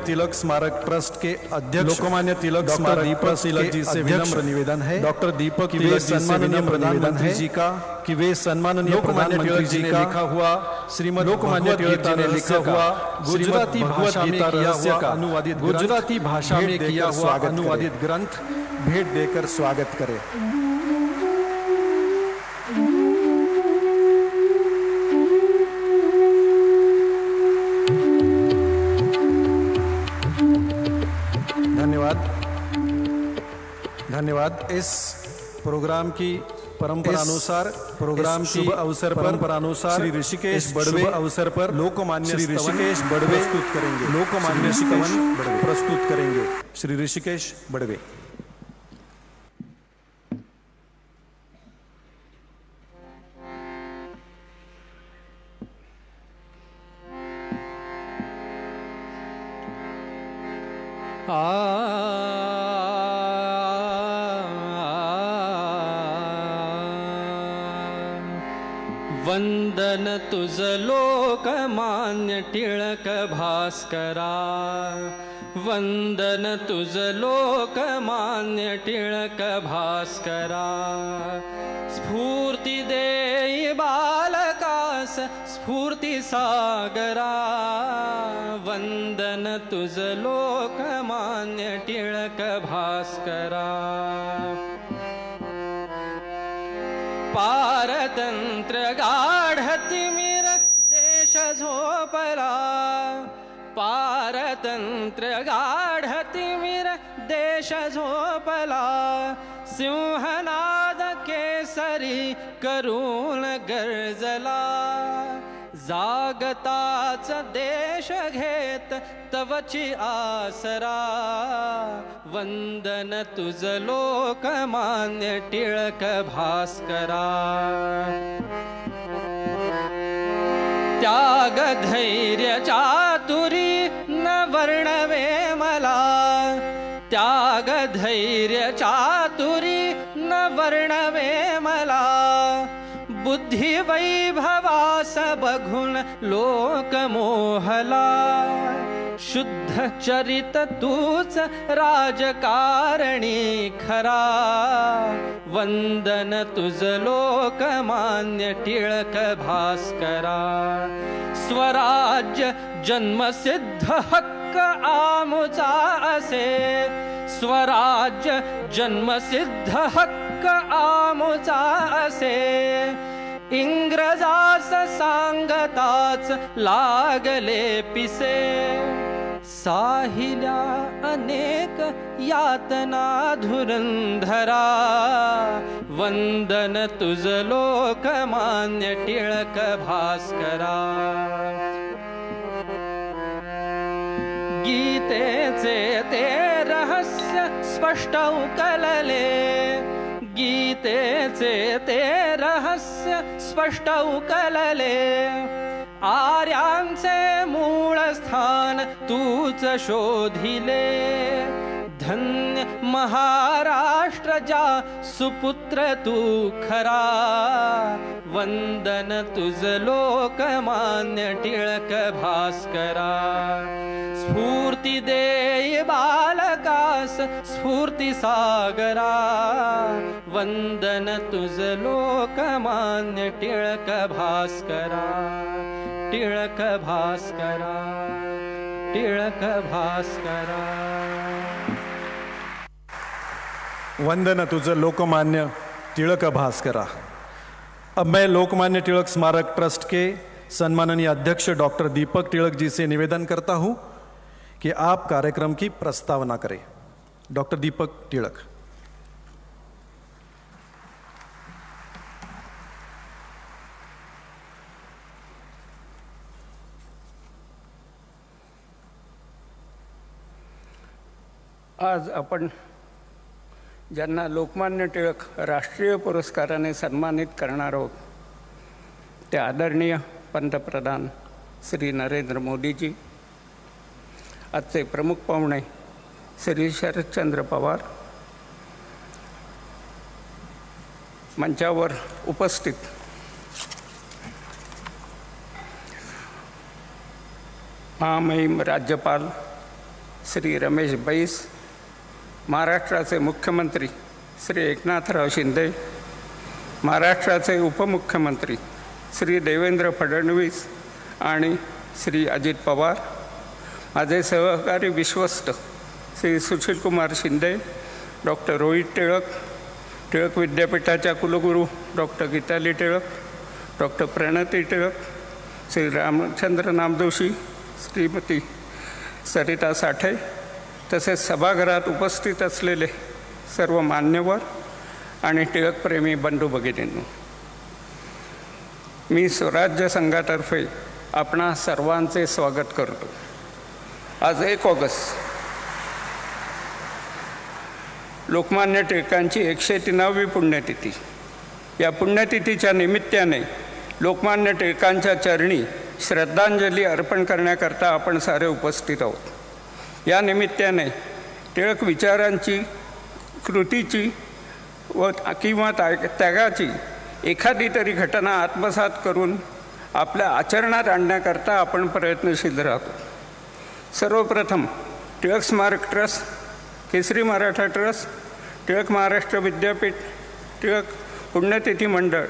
तिलक स्मारक ट्रस्ट के अध्यक्ष लोकमान्य तिलक स्मारक दीपक तिलक जी से विनम्र निवेदन है डॉक्टर दीपक तिलक सम्माननीय प्रधानमंत्री जी का कि वे सम्माननीय लोकमान्य तिलक जी ने लिखा हुआ श्रीमद लोकमान्य तिलक जी ने लिखा हुआ गुजराती भाषा में किया हुआ अनुवादित गुजराती भाषा में किया हुआ अनुवादित ग्रंथ भेंट देकर स्वागत करें। धन्यवाद। इस प्रोग्राम की परंपरा अनुसार शुभ अवसर पर श्री ऋषिकेश बड़वे अवसर पर लोकमान्य श्री ऋषिकेश बड़वे प्रस्तुत करेंगे। लोकमान्य स्तवन प्रस्तुत करेंगे श्री ऋषिकेश बड़वे। वंदन तुझ लोकमान्य टिळक भास्करा, वंदन तुझ लोकमान्य टिळक भास्करा। स्फूर्ती देई बालकास स्फूर्ती सागरा, वंदन तुझ लोकमान्य टिळक भास्करा। पारतंत्र्य गाढतिमिर देश झोपला, पारतंत्र्य गाढतिमिर देश झोपला। सिंहनाद केसरी करून गर्जला, जागताच देश घेत तवची आसरा। वंदन तुझ लोकमान्य टिळक भास्करा। त्याग धैर्य चातुरी न वर्णवे मला, त्याग धैर्य चातुरी न वर्णवे मला। बुद्धि वैभवास बघुन लोक मोहला, शुद्ध चरित तूच राजकारणी खरा। वंदन तुझ लोकमान्य टिळक भास्करा। स्वराज्य जन्मसिद्ध हक्क आमुचा असे, स्वराज्य जन्मसिद्ध हक्क आमुचा असे। इंग्रजास सांगताच लागले पिसे, साहिल्या अनेक यातना धुरंधरा। वंदन तुझ लोकमान्य टिळक भास्करा। गीतेचे ते रहस्य स्पष्ट उकलले, गीतेचे ते रहस्य स्पष्ट उकलले। आर्यांचे मूळ स्थान तूच शोधिले, धन्य महाराष्ट्र जा सुपुत्र तू खरा। वंदन तुझ लोकमान्य टिळक भास्करा। स्फूर्ती देई बालकास स्फूर्ती सागरा। वंदन तुझ लोकमान्य टिळक भास्करा। टिळक भास्करा, टिळक भास्करा। वंदन तुझ लोकमान्य तिलक भास्करा। अब मैं लोकमान्य तिलक स्मारक ट्रस्ट के सम्माननीय अध्यक्ष डॉक्टर दीपक तिलक जी से निवेदन करता हूं कि आप कार्यक्रम की प्रस्तावना करें। डॉक्टर दीपक तिलक। आज आपण ज्यांना लोकमान्य टिळक राष्ट्रीय पुरस्काराने सन्मानित करणार आहोत ते आदरणीय पंतप्रधान श्री नरेंद्र मोदीजी, आजचे प्रमुख पाहुणे श्री शरदचंद्र पवार, मंचावर उपस्थित महामहिम राज्यपाल श्री रमेश बैस, महाराष्ट्राचे मुख्यमंत्री श्री एकनाथराव शिंदे, महाराष्ट्राचे उपमुख्यमंत्री श्री देवेंद्र फडणवीस आणि श्री अजित पवार, माझे सहकारी विश्वस्त श्री सुशीलकुमार शिंदे, डॉक्टर रोहित टिळक, टिळक विद्यापीठाच्या कुलगुरू डॉक्टर गीताली टिळक, डॉक्टर प्रणती टिळक, श्री रामचंद्र नामदोशी, श्रीमती सरिता साठे, तसेच सभागृहात उपस्थित असलेले सर्व मान्यवर आणि टिळकप्रेमी बंधू भगिनींनो, मी स्वराज्य संघातर्फे आपणा सर्वांचे स्वागत करतो. आज 1 ऑगस्ट लोकमान्य टिळकांची 103वी पुण्यतिथी. या पुण्यतिथीच्या निमित्ताने लोकमान्य टिळकांच्या चरणी श्रद्धांजली अर्पण करण्याकरता आपण सारे उपस्थित आहोत. या निमित्ताने टिळक विचारांची, कृतीची व किंवा त्यागाची एखादी तरी घटना आत्मसात करून आपल्या आचरणात आणण्याकरता आपण प्रयत्नशील राहतो. सर्वप्रथम टिळक स्मारक ट्रस्ट, केसरी मराठा ट्रस्ट, टिळक महाराष्ट्र विद्यापीठ, टिळक पुण्यतिथी मंडळ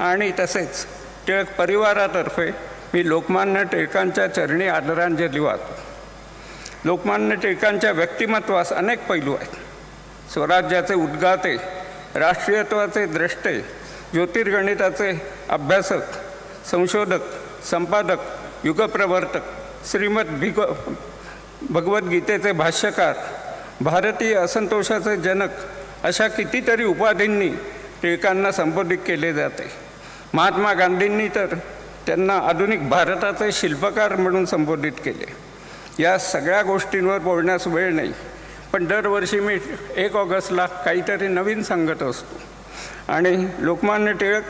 आणि तसेच टिळक परिवारातर्फे मी लोकमान्य टिळकांच्या चरणी आदरांजली वाहतो. लोकमान्य टिळकांच्या व्यक्तिमत्वास अनेक पैलू आहेत. स्वराज्याचे उद्गाते, राष्ट्रीयत्वाचे द्रष्टे, ज्योतिर्गणिताचे अभ्यासक, संशोधक, संपादक, युगप्रवर्तक, भगवद्गीतेचे भाष्यकार, भारतीय असंतोषाचे जनक अशा कितीतरी उपाधींनी टिळकांना संबोधित केले जाते. महात्मा गांधींनी तर त्यांना आधुनिक भारताचे शिल्पकार म्हणून संबोधित केले. या सगळ्या गोष्टींवर बोलण्यास वेळ नाही, पण दरवर्षी मी 1 ऑगस्टला काहीतरी नवीन सांगत असतो. आणि लोकमान्य टिळक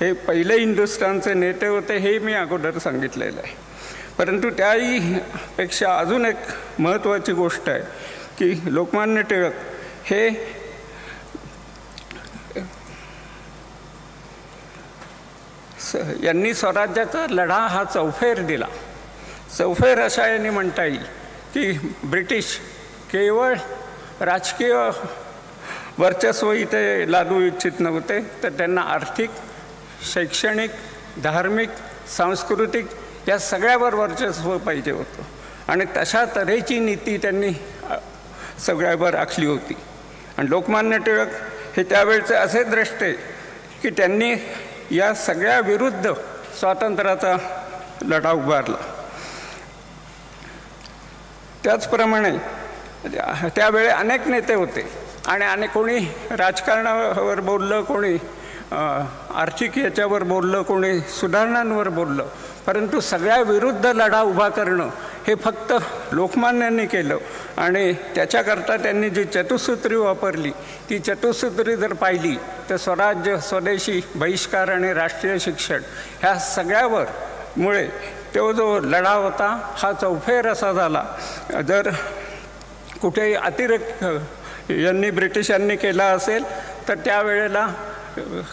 हे पहिले हिंदुस्थानचे नेते होते हे मी अगोदर सांगितलेलं आहे. परंतु त्याहीपेक्षा अजून एक महत्त्वाची गोष्ट आहे की लोकमान्य टिळक हे यांनी स्वराज्याचा लढा हा चौफेर दिला. चौफेर अशा यांनी म्हणता येईल की ब्रिटिश केवळ राजकीय वर्चस्व इथे लादू इच्छित नव्हते, तर त्यांना आर्थिक, शैक्षणिक, धार्मिक, सांस्कृतिक या सगळ्यावर वर्चस्व पाहिजे होतं. आणि तशा तऱ्हेची नीती त्यांनी सगळ्यावर आखली होती. आणि लोकमान्य टिळक हे त्यावेळचे असे द्रष्टे की त्यांनी या सगळ्या विरुद्ध स्वातंत्र्याचा लढा उभारला. त्याचप्रमाणे त्यावेळी अनेक नेते होते आणि कोणी राजकारणावर बोललं, कोणी आर्थिक याच्यावर बोललं, कोणी सुधारणांवर बोललं, परंतु सगळ्या विरुद्ध लढा उभा करणं हे फक्त लोकमान्यांनी केलं. आणि त्याच्याकरता त्यांनी जी चतुसूत्री वापरली ती चतुसूत्री जर पाहिली तर स्वराज्य, स्वदेशी, बहिष्कार आणि राष्ट्रीय शिक्षण ह्या सगळ्यावर मुळे तो जो लढा होता हा चौफेर असा झाला. जर कुठेही अतिरेक यांनी ब्रिटिशांनी केला असेल तर त्यावेळेला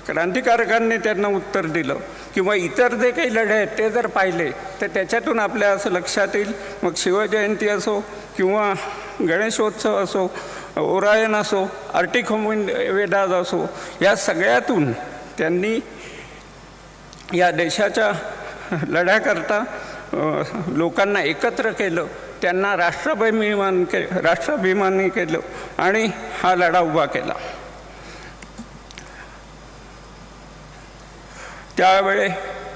क्रांतिकारकांनी त्यांना उत्तर दिलं, किंवा इतर जे काही लढे आहेत ते जर पाहिले तर त्याच्यातून आपल्या असं लक्षात येईल. मग शिवजयंती असो किंवा गणेशोत्सव असो, ओरायन असो, आर्टिक वेदाज असो, या सगळ्यातून त्यांनी या देशाच्या लढ्याकरता लोकांना एकत्र केलं, त्यांना राष्ट्राभिमानी केलं आणि हा लढा उभा केला. त्यावेळे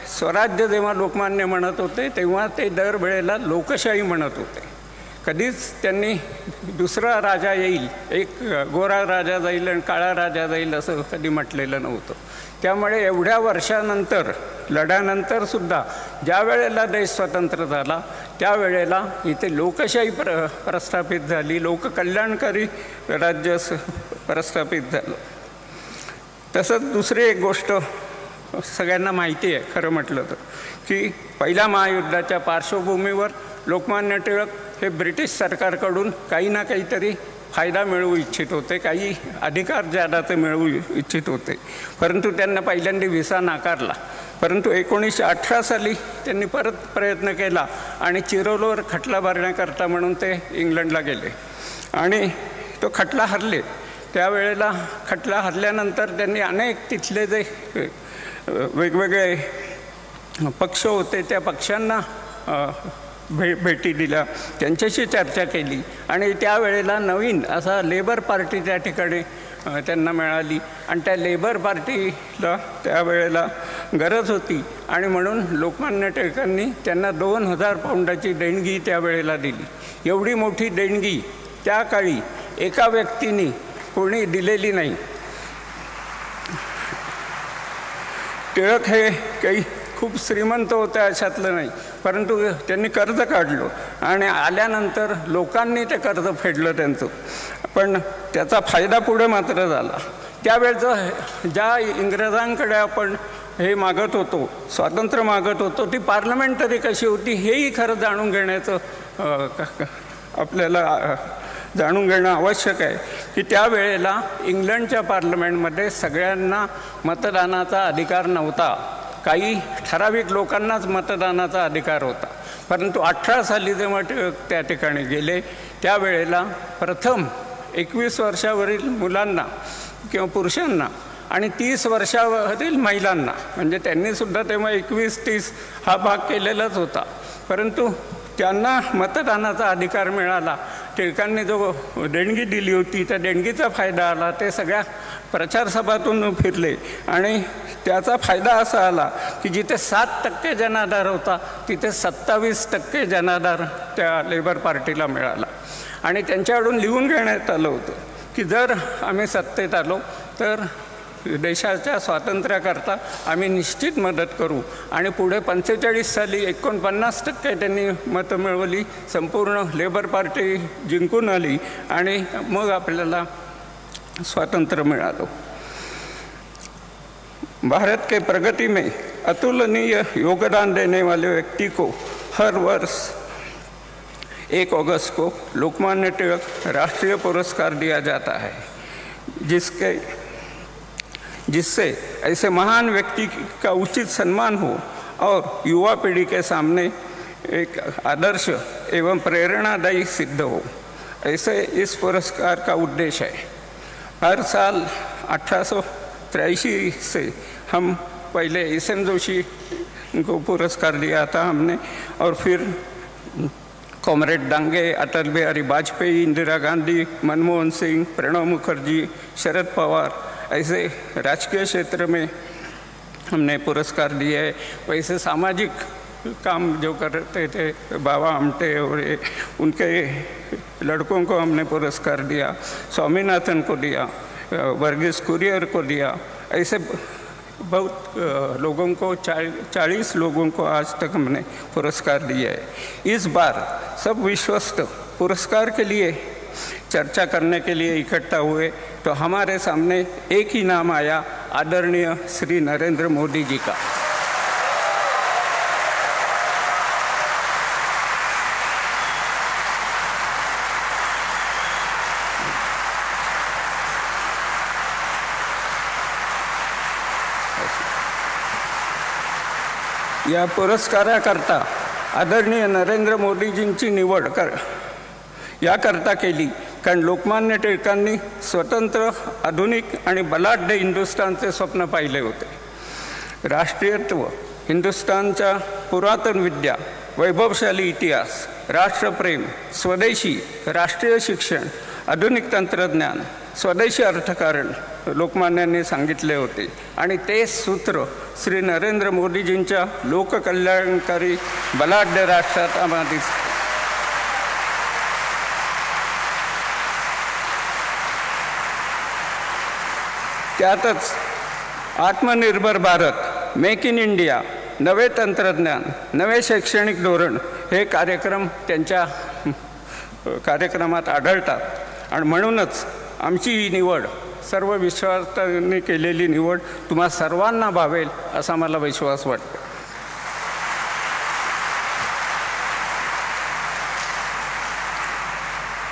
स्वराज्य जेव्हा लोकमान्य म्हणत होते तेव्हा ते दरवेळेला लोकशाही म्हणत होते. कधीच त्यांनी दुसरा राजा येईल, एक गोरा राजा जाईल आणि काळा राजा जाईल असं कधी म्हटलेलं नव्हतं. त्यामुळे एवढ्या वर्षानंतर, लढ्यानंतर सुद्धा ज्या वेळेला देश स्वतंत्र झाला त्यावेळेला इथे लोकशाही प्रस्थापित झाली, लोककल्याणकारी राज्य प्रस्थापित झालं. तसंच दुसरी एक गोष्ट सगळ्यांना माहिती आहे खरं म्हटलं तर, की पहिल्या महायुद्धाच्या पार्श्वभूमीवर लोकमान्य टिळक हे ब्रिटिश सरकारकडून काही ना काहीतरी फायदा मिळवू इच्छित होते, काही अधिकार ज्यादा ते मिळवू इच्छित होते. परंतु त्यांना पहिल्यांदा व्हिसा नाकारला. परंतु 1918 साली त्यांनी परत प्रयत्न केला आणि चिरोलवर खटला भरण्याकरता म्हणून ते इंग्लंडला गेले आणि तो खटला हरले. त्यावेळेला खटला हरल्यानंतर त्यांनी अनेक तिथले जे वेगवेगळे पक्ष होते त्या पक्षांना भेटी दिल्या, त्यांच्याशी चर्चा केली आणि त्यावेळेला नवीन असा लेबर पार्टी त्या ठिकाणी त्यांना मिळाली आणि त्या लेबर पार्टीला त्यावेळेला गरज होती आणि म्हणून लोकमान्य टिळकांनी त्यांना 2000 पाऊंडाची देणगी त्यावेळेला दिली. एवढी मोठी देणगी त्या काळी एका व्यक्तीने कोणी दिलेली नाही. टिळक हे काही खूप श्रीमंत होते अशातलं नाही, परंतु त्यांनी कर्ज काढलं आणि आल्यानंतर लोकांनी ते कर्ज फेडलं त्यांचं. पण त्याचा फायदा पुढे मात्र झाला. त्यावेळचं ज्या इंग्रजांकडे आपण हे मागत होतो, स्वातंत्र्य मागत होतो, ती पार्लमेंटरी कशी होती हेही खरं जाणून घेण्याचं आपल्याला जाणून घेणं आवश्यक आहे की त्यावेळेला इंग्लंडच्या पार्लमेंटमध्ये सगळ्यांना मतदानाचा अधिकार नव्हता. काही ठराविक लोकांनाच मतदानाचा अधिकार होता. परंतु 18 साली जेव्हा त्या ठिकाणी गेले त्यावेळेला प्रथम 21 वर्षावरील मुलांना किंवा पुरुषांना आणि 30 वर्षावरील महिलांना, म्हणजे त्यांनीसुद्धा तेव्हा 21-30 हा भाग केलेलाच होता, परंतु त्यांना मतदानाचा अधिकार मिळाला. टिळकांनी जो देणगी दिली होती त्या देणगीचा फायदा आला. ते सगळ्या प्रचारसभातून फिरले आणि त्याचा फायदा असा आला की जिथे 7% जनाधार होता तिथे 27% जनाधार त्या लेबर पार्टीला मिळाला. आणि त्यांच्याकडून लिहून घेण्यात आलं होतं की जर आम्ही सत्तेत आलो तर देशाच्या स्वातंत्र्याकरता आम्ही निश्चित मदत करू. आणि पुढे 45 साली 49% त्यांनी मतं मिळवली, संपूर्ण लेबर पार्टी जिंकून आली आणि मग आपल्याला स्वातंत्र्य मिळालं. भारत के प्रगति में अतुलनीय योगदान देने वाले व्यक्ति को हर वर्ष 1 अगस्त को लोकमान्य तिलक राष्ट्रीय पुरस्कार दिया जाता है, जिससे ऐसे महान व्यक्ति का उचित सम्मान हो और युवा पीढ़ी के सामने एक आदर्श एवं प्रेरणादायी सिद्ध हो, ऐसे इस पुरस्कार का उद्देश्य है. हर साल 1883 से हम पहले SM जोशी को पुरस्कार दिया था हमने, और फिर कॉमरेड डांगे, अटल बिहारी वाजपेयी, इंदिरा गांधी, मनमोहन सिंह, प्रणब मुखर्जी, शरद पवार, ऐसे राजकीय क्षेत्र में हमने पुरस्कार दिए है. वैसे सामाजिक काम जो करते थे बाबा आमटे और उनके लड़कों को हमने पुरस्कार दिया, स्वामीनाथन को दिया, वर्गीस कुरियर को दिया. ऐसे बहुत लोगों को 40 लोगों को आज तक हमने पुरस्कार दिया है. इस बार सब विश्वस्त पुरस्कार के लिए चर्चा करने के लिए इकट्ठा हुए तो हमारे सामने एक ही नाम आया, आदरणीय श्री नरेंद्र मोदी जी का. या पुरस्काराकरता आदरणीय नरेंद्र मोदीजींची निवड याकरता केली कारण लोकमान्य टिळकांनी स्वतंत्र, आधुनिक आणि बलाढ्य हिंदुस्थानचे स्वप्न पाहिले होते. राष्ट्रीयत्व, हिंदुस्थानच्या पुरातन विद्या, वैभवशाली इतिहास, राष्ट्रप्रेम, स्वदेशी, राष्ट्रीय शिक्षण, आधुनिक तंत्रज्ञान, स्वदेशी अर्थकारण लोकमान्यांनी सांगितले होते आणि ते सूत्र श्री नरेंद्र मोदीजींच्या लोककल्याणकारी बलाढ्य राष्ट्रात आम्हाला त्यातच आत्मनिर्भर भारत, मेक इन इंडिया, नवे तंत्रज्ञान, नवे शैक्षणिक धोरण हे कार्यक्रम त्यांच्या कार्यक्रमात आढळतात. आणि म्हणूनच आमची ही निवड, सर्व विश्वासाने केलेली निवड तुम्हा सर्वांना भावेल असा मला विश्वास वाटतो.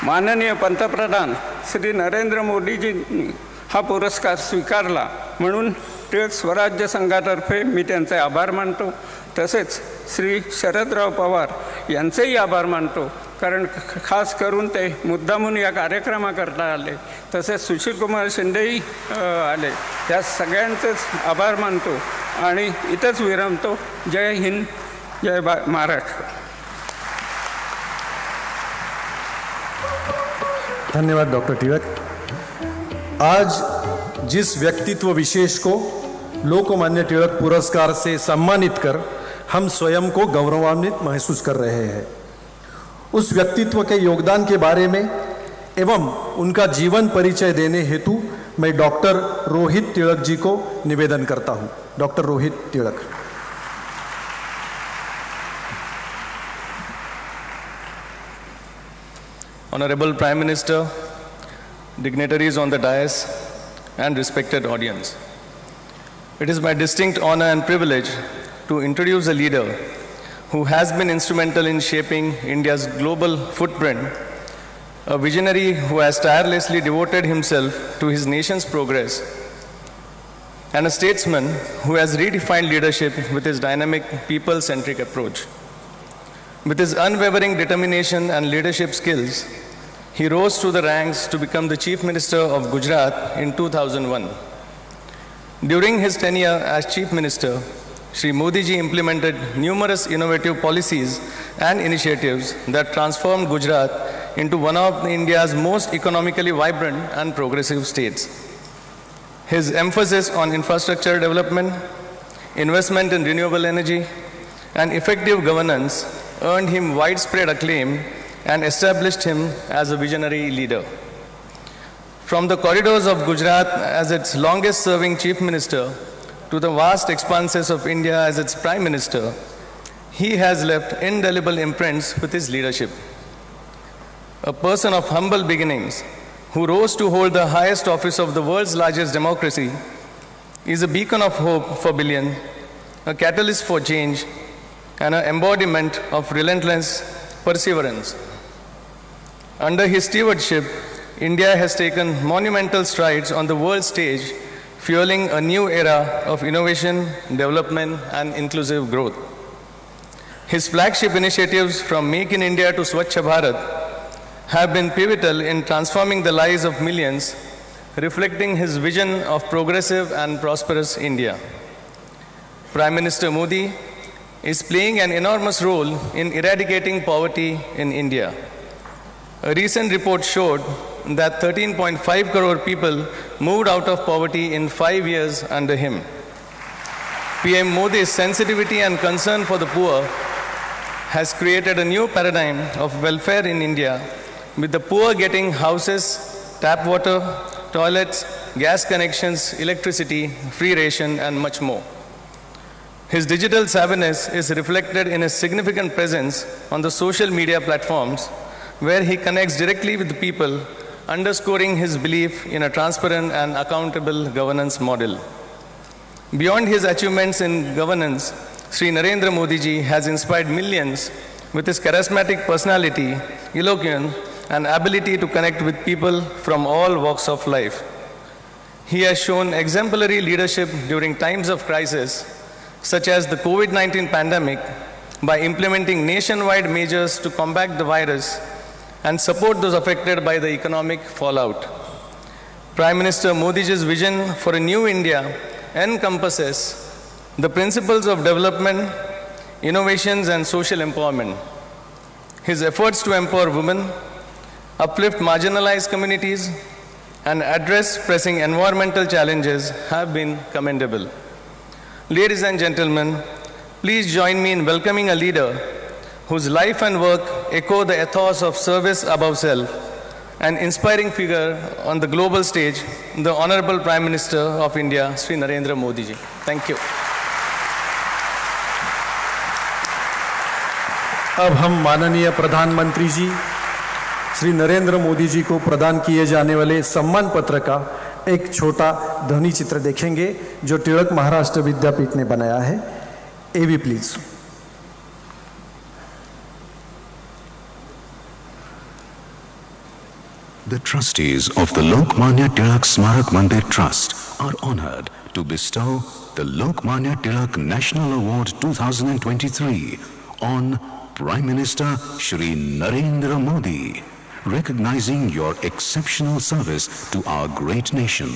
माननीय पंतप्रधान श्री नरेंद्र मोदीजींनी हा पुरस्कार स्वीकारला म्हणून टिळक स्वराज्य संघातर्फे मी त्यांचे आभार मानतो. तसेच श्री शरदराव पवार यांचेही आभार मानतो, कारण खास करून ते मुद्दामून या कार्यक्रमाकरता आले. तसेच सुशीलकुमार शिंदेही आले. या सगळ्यांचेच आभार मानतो आणि इथंच विरमतो. जय हिंद, जय महाराष्ट्र. धन्यवाद डॉक्टर तिलक. आज जिस व्यक्तित्व विशेष को लोकमान्य तिलक पुरस्कार से सम्मानित कर हम स्वयं को गौरवान्वित महसूस कर रहे हैं, उस व्यक्तित्व के योगदान के बारे में एवं उनका जीवन परिचय देने हेतु मैं डॉक्टर रोहित तिलक जी को निवेदन करता हूं. Doctor Rohit Tilak. Honorable Prime Minister, dignitaries on the dais, and respected audience. It is my distinct honor and privilege to introduce a leader who has been instrumental in shaping India's global footprint, a visionary who has tirelessly devoted himself to his nation's progress, and a statesman who has redefined leadership with his dynamic, people-centric approach. With his unwavering determination and leadership skills, he rose through the ranks to become the Chief Minister of Gujarat in 2001. During his tenure as Chief Minister, Shri Modi ji implemented numerous innovative policies and initiatives that transformed Gujarat into one of India's most economically vibrant and progressive states. His emphasis on infrastructure development, investment in renewable energy, and effective governance earned him widespread acclaim and established him as a visionary leader. From the corridors of Gujarat as its longest-serving Chief Minister to the vast expanses of India as its Prime Minister, he has left indelible imprints with his leadership. A person of humble beginnings who rose to hold the highest office of the world's largest democracy is a beacon of hope for billions, a catalyst for change, and an embodiment of relentless perseverance. Under his stewardship, India has taken monumental strides on the world stage, fueling a new era of innovation, development, and inclusive growth. His flagship initiatives from Make in India to Swachh Bharat have been pivotal in transforming the lives of millions, reflecting his vision of progressive and prosperous India. Prime Minister Modi is playing an enormous role in eradicating poverty in India. A recent report showed that 13.5 crore people moved out of poverty in 5 years under him. PM Modi's sensitivity and concern for the poor has created a new paradigm of welfare in India, with the poor getting houses, tap water, toilets, gas connections, electricity, free ration, and much more. His digital savviness is reflected in his significant presence on the social media platforms, where he connects directly with the people, underscoring his belief in a transparent and accountable governance model. Beyond his achievements in governance, Sri Narendra Modi ji has inspired millions with his charismatic personality, eloquence, and ability to connect with people from all walks of life. He has shown exemplary leadership during times of crisis, such as the COVID-19 pandemic, by implementing nationwide measures to combat the virus and support those affected by the economic fallout. Prime Minister Modi's vision for a new India encompasses the principles of development, innovations, and social empowerment. His efforts to empower women, uplift marginalized communities, and address pressing environmental challenges have been commendable. Ladies and gentlemen, please join me in welcoming a leader whose life and work echo the ethos of service above self, an inspiring figure on the global stage, the Honorable Prime Minister of India, Sri Narendra Modi ji. Thank you. अब हम माननीय प्रधानमंत्री जी श्री नरेंद्र मोदी जी को प्रदान किए जाने वाले सम्मान पत्र का एक छोटा ध्वनि चित्र देखेंगे, जो तिलक महाराष्ट्र विद्यापीठ ने बनाया है. एवी please. The trustees of the Lokmanya Tilak Smarak Mandir Trust are honored to bestow the Lokmanya Tilak National Award 2023 on Prime Minister Shri Narendra Modi, recognizing your exceptional service to our great nation.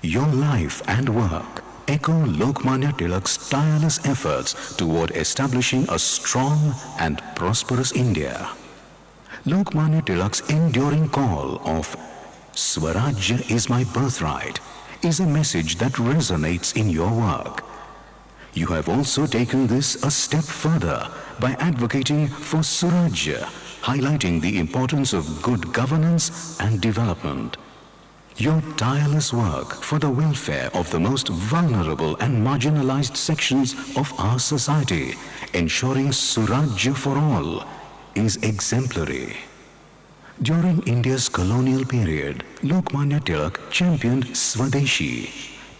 Your life and work echo Lokmanya Tilak's tireless efforts toward establishing a strong and prosperous India. Lokmanya Tilak's enduring call of Swarajya is my birthright is a message that resonates in your work. You have also taken this a step further by advocating for Surajya, highlighting the importance of good governance and development. Your tireless work for the welfare of the most vulnerable and marginalized sections of our society, ensuring Surajya for all, is exemplary. During India's colonial period, Lokmanya Tilak championed Swadeshi,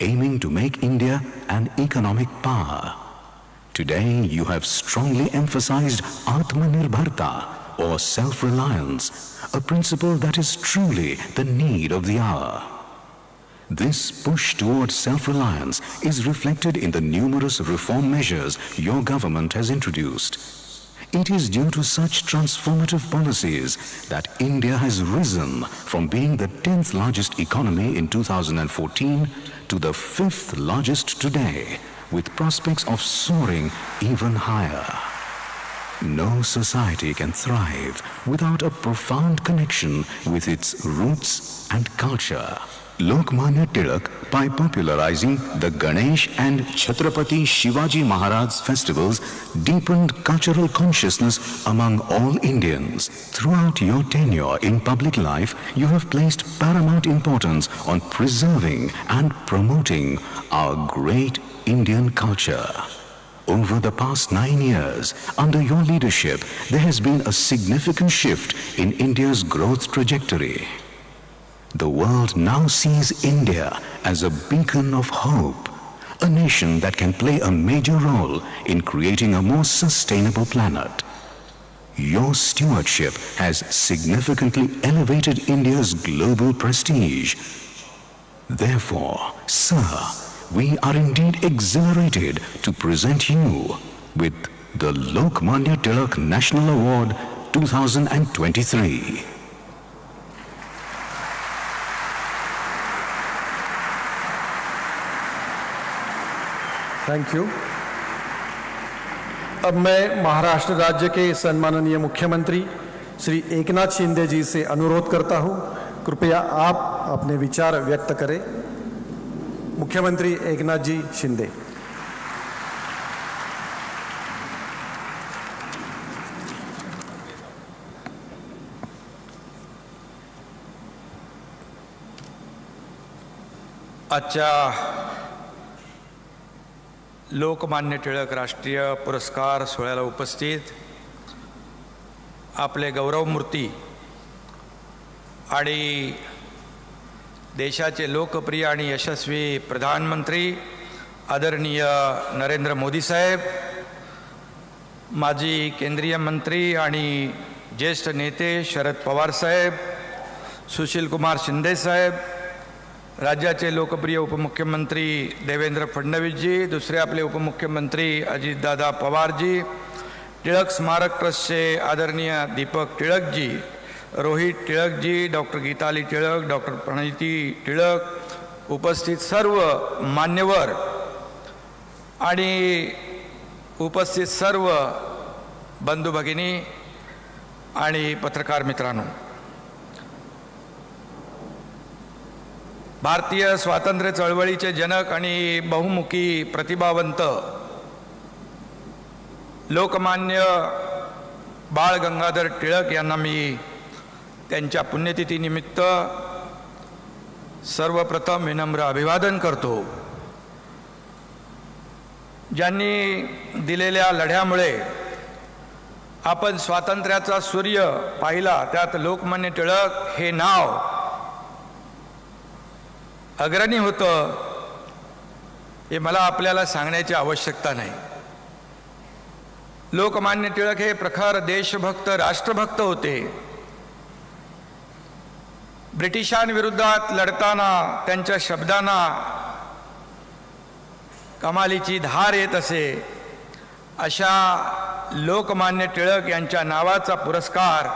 aiming to make India an economic power. Today, you have strongly emphasized Atmanirbharta, or self-reliance, a principle that is truly the need of the hour. This push towards self-reliance is reflected in the numerous reform measures your government has introduced. It is due to such transformative policies that India has risen from being the 10th largest economy in 2014 to the 5th largest today, with prospects of soaring even higher. No society can thrive without a profound connection with its roots and culture. Lokmanya Tilak, by popularizing the Ganesh and Chhatrapati Shivaji Maharaj festivals, deepened cultural consciousness among all Indians. Throughout your tenure in public life, you have placed paramount importance on preserving and promoting our great Indian culture. Over the past 9 years, under your leadership, there has been a significant shift in India's growth trajectory. The world now sees India as a beacon of hope, a nation that can play a major role in creating a more sustainable planet. Your stewardship has significantly elevated India's global prestige. Therefore, sir, we are indeed exhilarated to present you with the Lokmanya Tilak National Award 2023. Thank you. अब मैं महाराष्ट्र राज्य के सम्माननीय मुख्यमंत्री श्री एकनाथ शिंदे जी से अनुरोध करता हूं, कृपया आप अपने विचार व्यक्त करें। मुख्यमंत्री एकनाथ जी शिंदे। आजच्या लोकमान्य टिळक राष्ट्रीय पुरस्कार सोहळ्याला उपस्थित आपले गौरवमूर्ती आणि देशाचे लोकप्रिय आणि यशस्वी प्रधानमंत्री आदरणीय नरेंद्र मोदी साहेब, माजी केंद्रीय मंत्री आणि ज्येष्ठ नेते शरद पवार साहेब, सुशील कुमार शिंदे साहेब, राज्याचे लोकप्रिय उपमुख्यमंत्री देवेंद्र फडणवीसजी, दुसरे आपले उपमुख्यमंत्री अजितदादा पवारजी, टिळक स्मारक ट्रस्टचे आदरणीय दीपक टिळकजी, रोहित टिळकजी, डॉक्टर गीताली टिळक, डॉक्टर प्रणिती टिळक, उपस्थित सर्व मान्यवर आणि उपस्थित सर्व बंधू भगिनी आणि पत्रकार मित्रांनो, भारतीय स्वातंत्र्य चळवळीचे जनक आणि बहुमुखी प्रतिभावंत लोकमान्य बाळ गंगाधर टिळक यांना मी त्यांच्या पुण्यतिथीनिमित्त सर्वप्रथम विनम्र अभिवादन करतो। ज्यांनी दिलेल्या लढ्यामुळे आपण स्वातंत्र्याचा सूर्य पाहिला, त्यात लोकमान्य टिळक हे नाव अग्रणी होतं, हे मला आपल्याला सांगण्याची आवश्यकता नाही। लोकमान्य टिळक हे प्रखर देशभक्त राष्ट्रभक्त होते। ब्रिटिशांविरोधात लढताना त्यांच्या शब्दांना कमालीची धार येत असे, अशा लोकमान्य टिळक यांच्या नावाचा पुरस्कार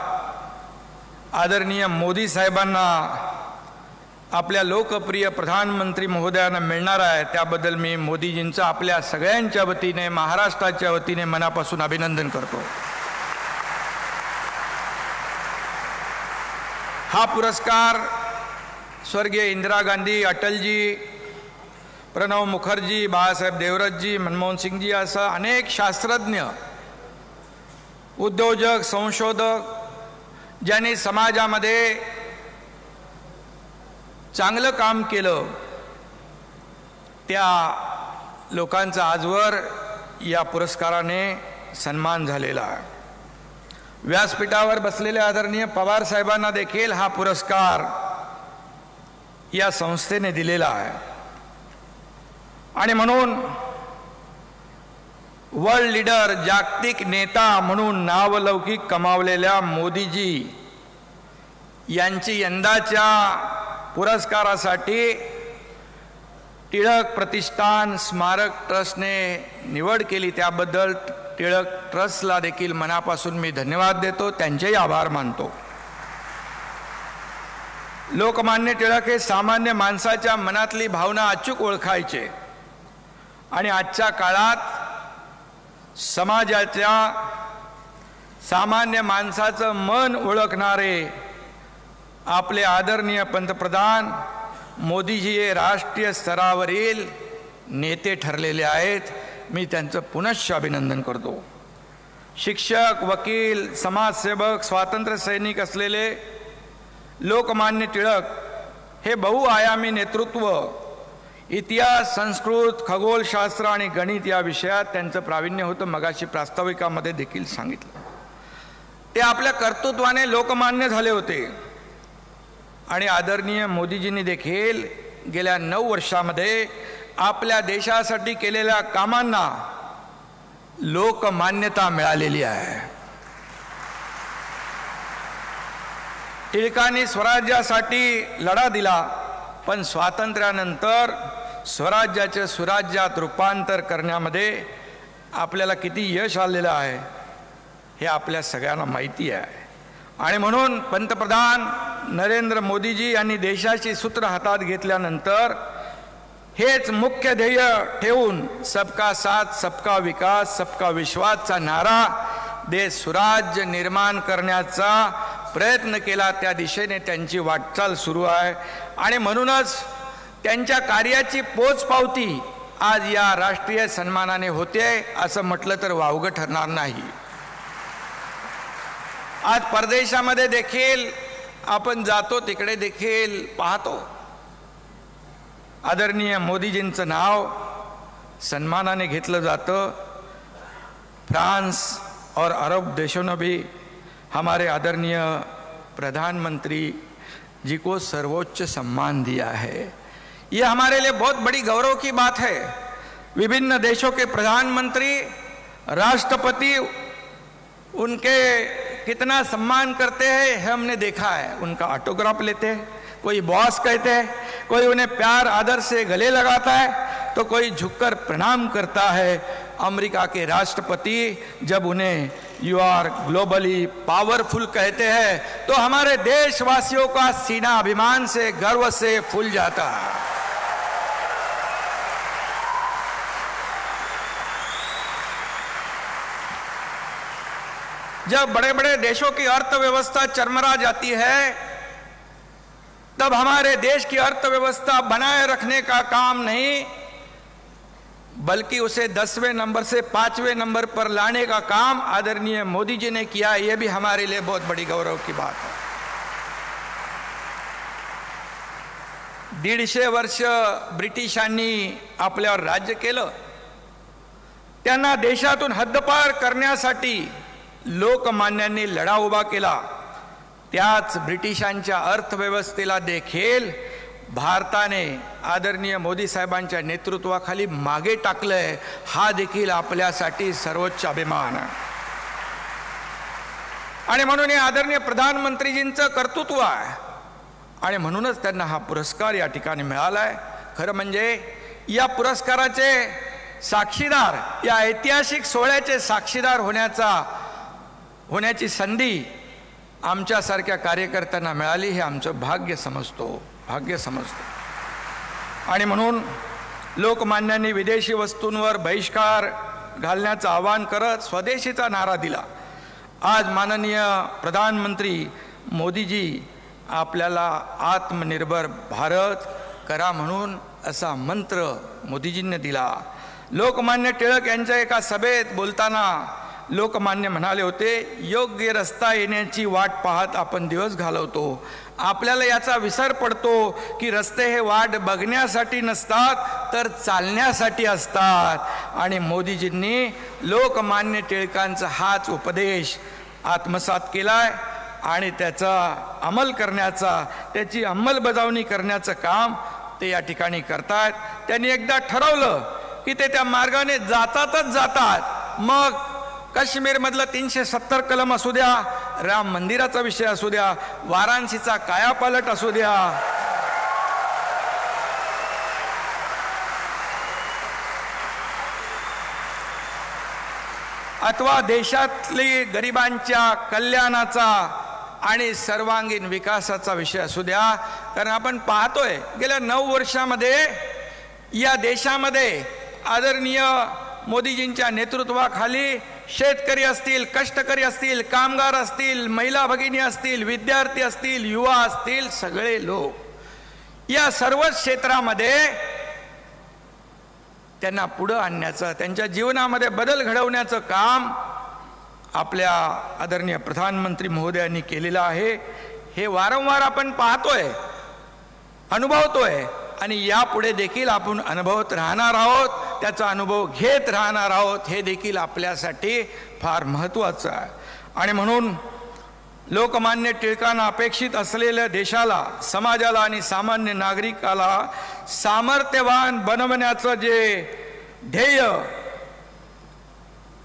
आदरणीय मोदी साहेबांना आपल्या लोकप्रिय प्रधानमंत्री महोदयांना मिळणार आहे. त्याबद्दल मी मोदीजींचं आपल्या सगळ्यांच्या वतीने, महाराष्ट्राच्या वतीने मनापासून अभिनंदन करतो. हा पुरस्कार स्वर्गीय इंदिरा गांधी, अटलजी, प्रणव मुखर्जी, बाळासाहेब देवरतजी, मनमोहन सिंगजी असं अनेक शास्त्रज्ञ, उद्योजक, संशोधक ज्यांनी समाजामध्ये चांगलं काम केलं, त्या लोकांचा आजवर या पुरस्काराने सन्मान झालेला आहे. व्यासपीठावर बसलेल्या आदरणीय पवार साहेबांना देखील हा पुरस्कार या संस्थेने दिलेला आहे. आणि म्हणून वर्ल्ड लीडर, जागतिक नेता म्हणून नावलौकिक कमावलेल्या मोदीजी यांची यंदाच्या पुरस्कारासाठी टिळक प्रतिष्ठान स्मारक ट्रस्टने निवड केली. त्याबद्दल टिळक ट्रस्टला देखील मनापासून मी धन्यवाद देतो, त्यांचेही आभार मानतो. लोकमान्य टिळक हे सामान्य माणसाच्या मनातली भावना अचूक ओळखायचे आणि आजच्या काळात समाजाच्या सामान्य माणसाचं मन ओळखणारे आपले आदरणीय पंतप्रधान मोदीजी हे राष्ट्रीय स्तरावरील नेते ठरलेले आहेत. मी त्यांचं पुनश्च अभिनंदन करतो. शिक्षक, वकील, समाजसेवक, स्वातंत्र्य सैनिक असलेले लोकमान्य टिळक हे बहुआयामी नेतृत्व, इतिहास, संस्कृत, खगोलशास्त्र आणि गणित या विषयात त्यांचं प्रावीण्य होतं. मगाशी प्रास्ताविकामध्ये देखील सांगितलं. ते आपल्या कर्तृत्वाने लोकमान्य झाले होते. आणि आदरणीय मोदीजींनी देखील गेल्या 9 वर्षामध्ये आपल्या देशासाठी केलेल्या कामांना लोकमान्यता मिळालेली आहे. टिळकांनी स्वराज्यासाठी लढा दिला, पण स्वातंत्र्यानंतर स्वराज्याचे सुराज्यात रूपांतर करण्यामध्ये आपल्याला किती यश आलेलं आहे हे आपल्या सगळ्यांना माहिती आहे. आणि म्हणून पंतप्रधान नरेंद्र मोदीजी यांनी देशाची सूत्र हातात घेतल्यानंतर हेच मुख्य ध्येय ठेवून सबका साथ, सबका विकास, सबका विश्वासचा नारा देश सुराज्य निर्माण करण्याचा प्रयत्न केला. त्या दिशेने त्यांची वाटचाल सुरू आहे. आणि म्हणूनच त्यांच्या कार्याची पोचपावती आज या राष्ट्रीय सन्मानाने होते असं म्हटलं तर वावगं ठरणार नाही. आज परदेशामध्ये देखील आपण जातो, तिकडे देखील पाहतो आदरणीय मोदीजींचं नाव सन्मानाने घेतलं जातं. फ्रांस और अरब देशों ने भी हमारे आदरणीय प्रधानमंत्री जी को सर्वोच्च सम्मान दिया है. ये हमारे लिए बहुत बड़ी गौरव की बात है. विभिन्न देशों के प्रधानमंत्री, राष्ट्रपति उनके कितना सम्मान करते हैं हमने देखा है. उनका ऑटोग्राफ लेते हैं, कोई बॉस कहते हैं, कोई उन्हें प्यार आदर से गले लगाता है, तो कोई झुककर प्रणाम करता है. अमेरिका के राष्ट्रपति जब उन्हें यू आर ग्लोबली पावरफुल कहते हैं तो हमारे देशवासियों का सीना अभिमान से, गर्व से फूल जाता है. जब बड़े बड़े देशों की अर्थव्यवस्था चरमरा जाती है, तब हमारे देश की अर्थव्यवस्था बनाए रखने का काम नहीं, बल्कि उसे 10वें नंबर से 5वें नंबर पर लाने का काम आदरणीय मोदी जी ने किया. यह भी हमारे लिए बहुत बड़ी गौरव की बात है. 150 वर्ष ब्रिटिशांनी आपल्यावर राज्य केलं. त्यांना देशातून हद्दपार करण्यासाठी लोकमान्यांनी लढा उभा केला. त्याच ब्रिटिशांच्या अर्थव्यवस्थेला देखील भारताने आदरणीय मोदी साहेबांच्या नेतृत्वाखाली मागे टाकलंय. हा देखील आपल्यासाठी सर्वोच्च अभिमान आहे. आणि म्हणून हे आदरणीय प्रधानमंत्रीजींचं कर्तृत्व आहे. आणि म्हणूनच त्यांना हा पुरस्कार या ठिकाणी मिळाला आहे. खरं म्हणजे या पुरस्काराचे साक्षीदार, या ऐतिहासिक सोहळ्याचे साक्षीदार होण्याची संधी आमच्यासारख्या कार्यकर्त्यांना मिळाली, हे आमचं भाग्य समजतो. आणि म्हणून लोकमान्यांनी विदेशी वस्तूंवर बहिष्कार घालण्याचं आवाहन करत स्वदेशीचा नारा दिला. आज माननीय प्रधानमंत्री मोदीजी आपल्याला आत्मनिर्भर भारत करा म्हणून असा मंत्र मोदीजींनी दिला. लोकमान्य टिळक यांच्या एका सभेत बोलताना लोकमान्य म्हणाले होते, योग्य रस्ता येण्याची वाट पाहत आपण दिवस घालवतो. आपल्याला याचा विसर पडतो की रस्ते हे वाट बघण्यासाठी नसतात तर चालण्यासाठी असतात. आणि मोदीजींनी लोकमान्य टिळकांचा हाच उपदेश आत्मसात केलाय आणि त्याचा अंमल करण्याचा, त्याची अंमलबजावणी करण्याचं काम ते या ठिकाणी करतात. त्यांनी एकदा ठरवलं की ते त्या मार्गाने जातात. मग काश्मीरमधलं 370 कलम असू द्या, राम मंदिराचा विषय असू द्या, वाराणसीचा कायापालट असू द्या, अथवा देशातली गरिबांच्या कल्याणाचा आणि सर्वांगीण विकासाचा विषय असू द्या. कारण आपण पाहतोय गेल्या 9 वर्षामध्ये या देशामध्ये आदरणीय मोदीजींच्या नेतृत्वाखाली शेतकरी असतील, कष्टकरी असतील, कामगार असतील, महिला भगिनी असतील, विद्यार्थी असतील, युवा असतील, सगळे लोक या सर्वच क्षेत्रामध्ये त्यांना पुढं आणण्याचं, त्यांच्या जीवनामध्ये बदल घडवण्याचं काम आपल्या आदरणीय प्रधानमंत्री महोदयांनी केलेलं आहे. हे वारंवार आपण पाहतोय, अनुभवतोय आणि यापुढे देखील आपण अनुभवत राहणार आहोत, त्याचा अनुभव घेत राहणार आहोत. हे देखील आपल्यासाठी फार महत्त्वाचं आहे. आणि म्हणून लोकमान्य टिळकांना अपेक्षित असलेल्या देशाला, समाजाला आणि सामान्य नागरिकाला सामर्थ्यवान बनवण्याचं जे ध्येय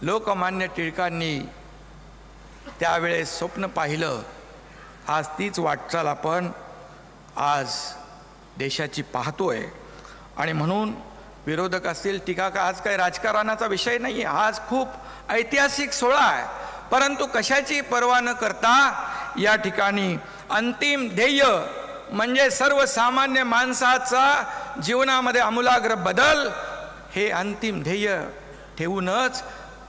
लोकमान्य टिळकांनी त्यावेळेस स्वप्न पाहिलं, आज तीच वाटचाल आपण आज देशाची पाहतोय. आणि म्हणून विरोधक असतील, टीका का, आज काही राजकारणाचा विषय नाही आहे, आज खूप ऐतिहासिक सोहळा आहे. परंतु कशाची पर्वा न करता या ठिकाणी अंतिम ध्येय म्हणजे सर्वसामान्य माणसाचा जीवनामध्ये आमूलाग्र बदल, हे अंतिम ध्येय ठेवूनच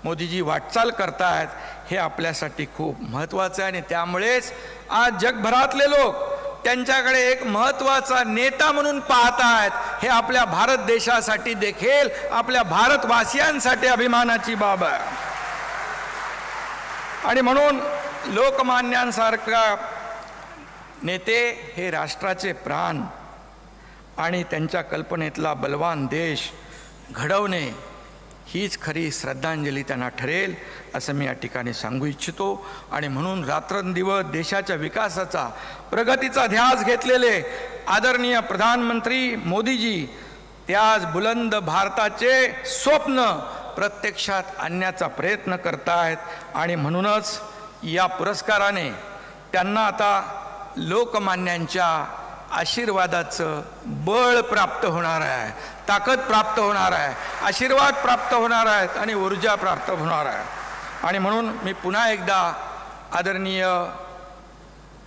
मोदीजी वाटचाल करतायत. हे आपल्यासाठी खूप महत्त्वाचं आहे. आणि त्यामुळेच आज जगभरातले लोक त्यांच्याकडे एक महत्त्वाचा नेता म्हणून पाहत आहेत. हे आपल्या भारत देशासाठी देखील, आपल्या भारतवासियांसाठी अभिमानाची बाब आहे. आणि म्हणून लोकमान्यांसारखा नेते हे राष्ट्राचे प्राण आणि त्यांच्या कल्पनेतला बलवान देश घडवणे हीच खरी श्रद्धांजली त्यांना ठरेल असं मी या ठिकाणी सांगू इच्छितो. आणि म्हणून रात्रंदिवस देशाच्या विकासाचा, प्रगतीचा ध्यास घेतलेले आदरणीय प्रधानमंत्री मोदीजी त्याच बुलंद भारताचे स्वप्न प्रत्यक्षात आणण्याचा प्रयत्न करतायत. आणि म्हणूनच या पुरस्काराने त्यांना आता लोकमान्यांच्या आशीर्वादाचं बळ प्राप्त होणार आहे, ताकद प्राप्त होणार आहे, आशीर्वाद प्राप्त होणार आहेत आणि ऊर्जा प्राप्त होणार आहे. आणि म्हणून मी पुन्हा एकदा आदरणीय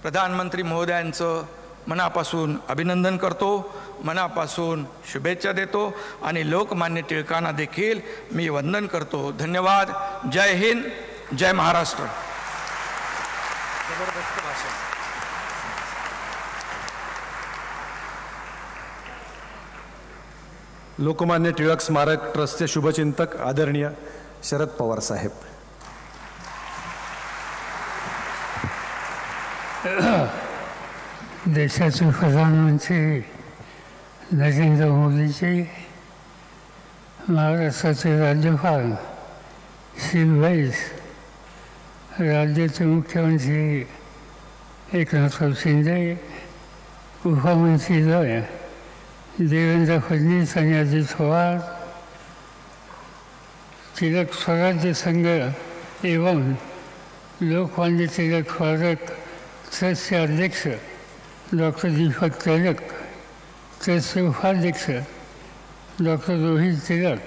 प्रधानमंत्री महोदयांचं मनापासून अभिनंदन करतो, मनापासून शुभेच्छा देतो आणि लोकमान्य टिळकांना देखील मी वंदन करतो. धन्यवाद. जय हिंद, जय महाराष्ट्र. जबरदस्त भाषण. लोकमान्य टिळक स्मारक ट्रस्टचे शुभचिंतक आदरणीय शरद पवार साहेब. देशाचे प्रधानमंत्री नरेंद्र मोदीजी, महाराष्ट्राचे राज्यपाल श्री वैस, राज्याचे मुख्यमंत्री एकनाथराव शिंदे, उपमंत्रीद्वय देवेंद्र फडणवीस आणि अजित पवार, तिलक स्वराज्य संघ एवं लोकमान्य तिलक स्मारक ट्रस्टचे अध्यक्ष डॉक्टर दीपक तिलक, ट्रस्टचे उपाध्यक्ष डॉक्टर रोहित तिलक,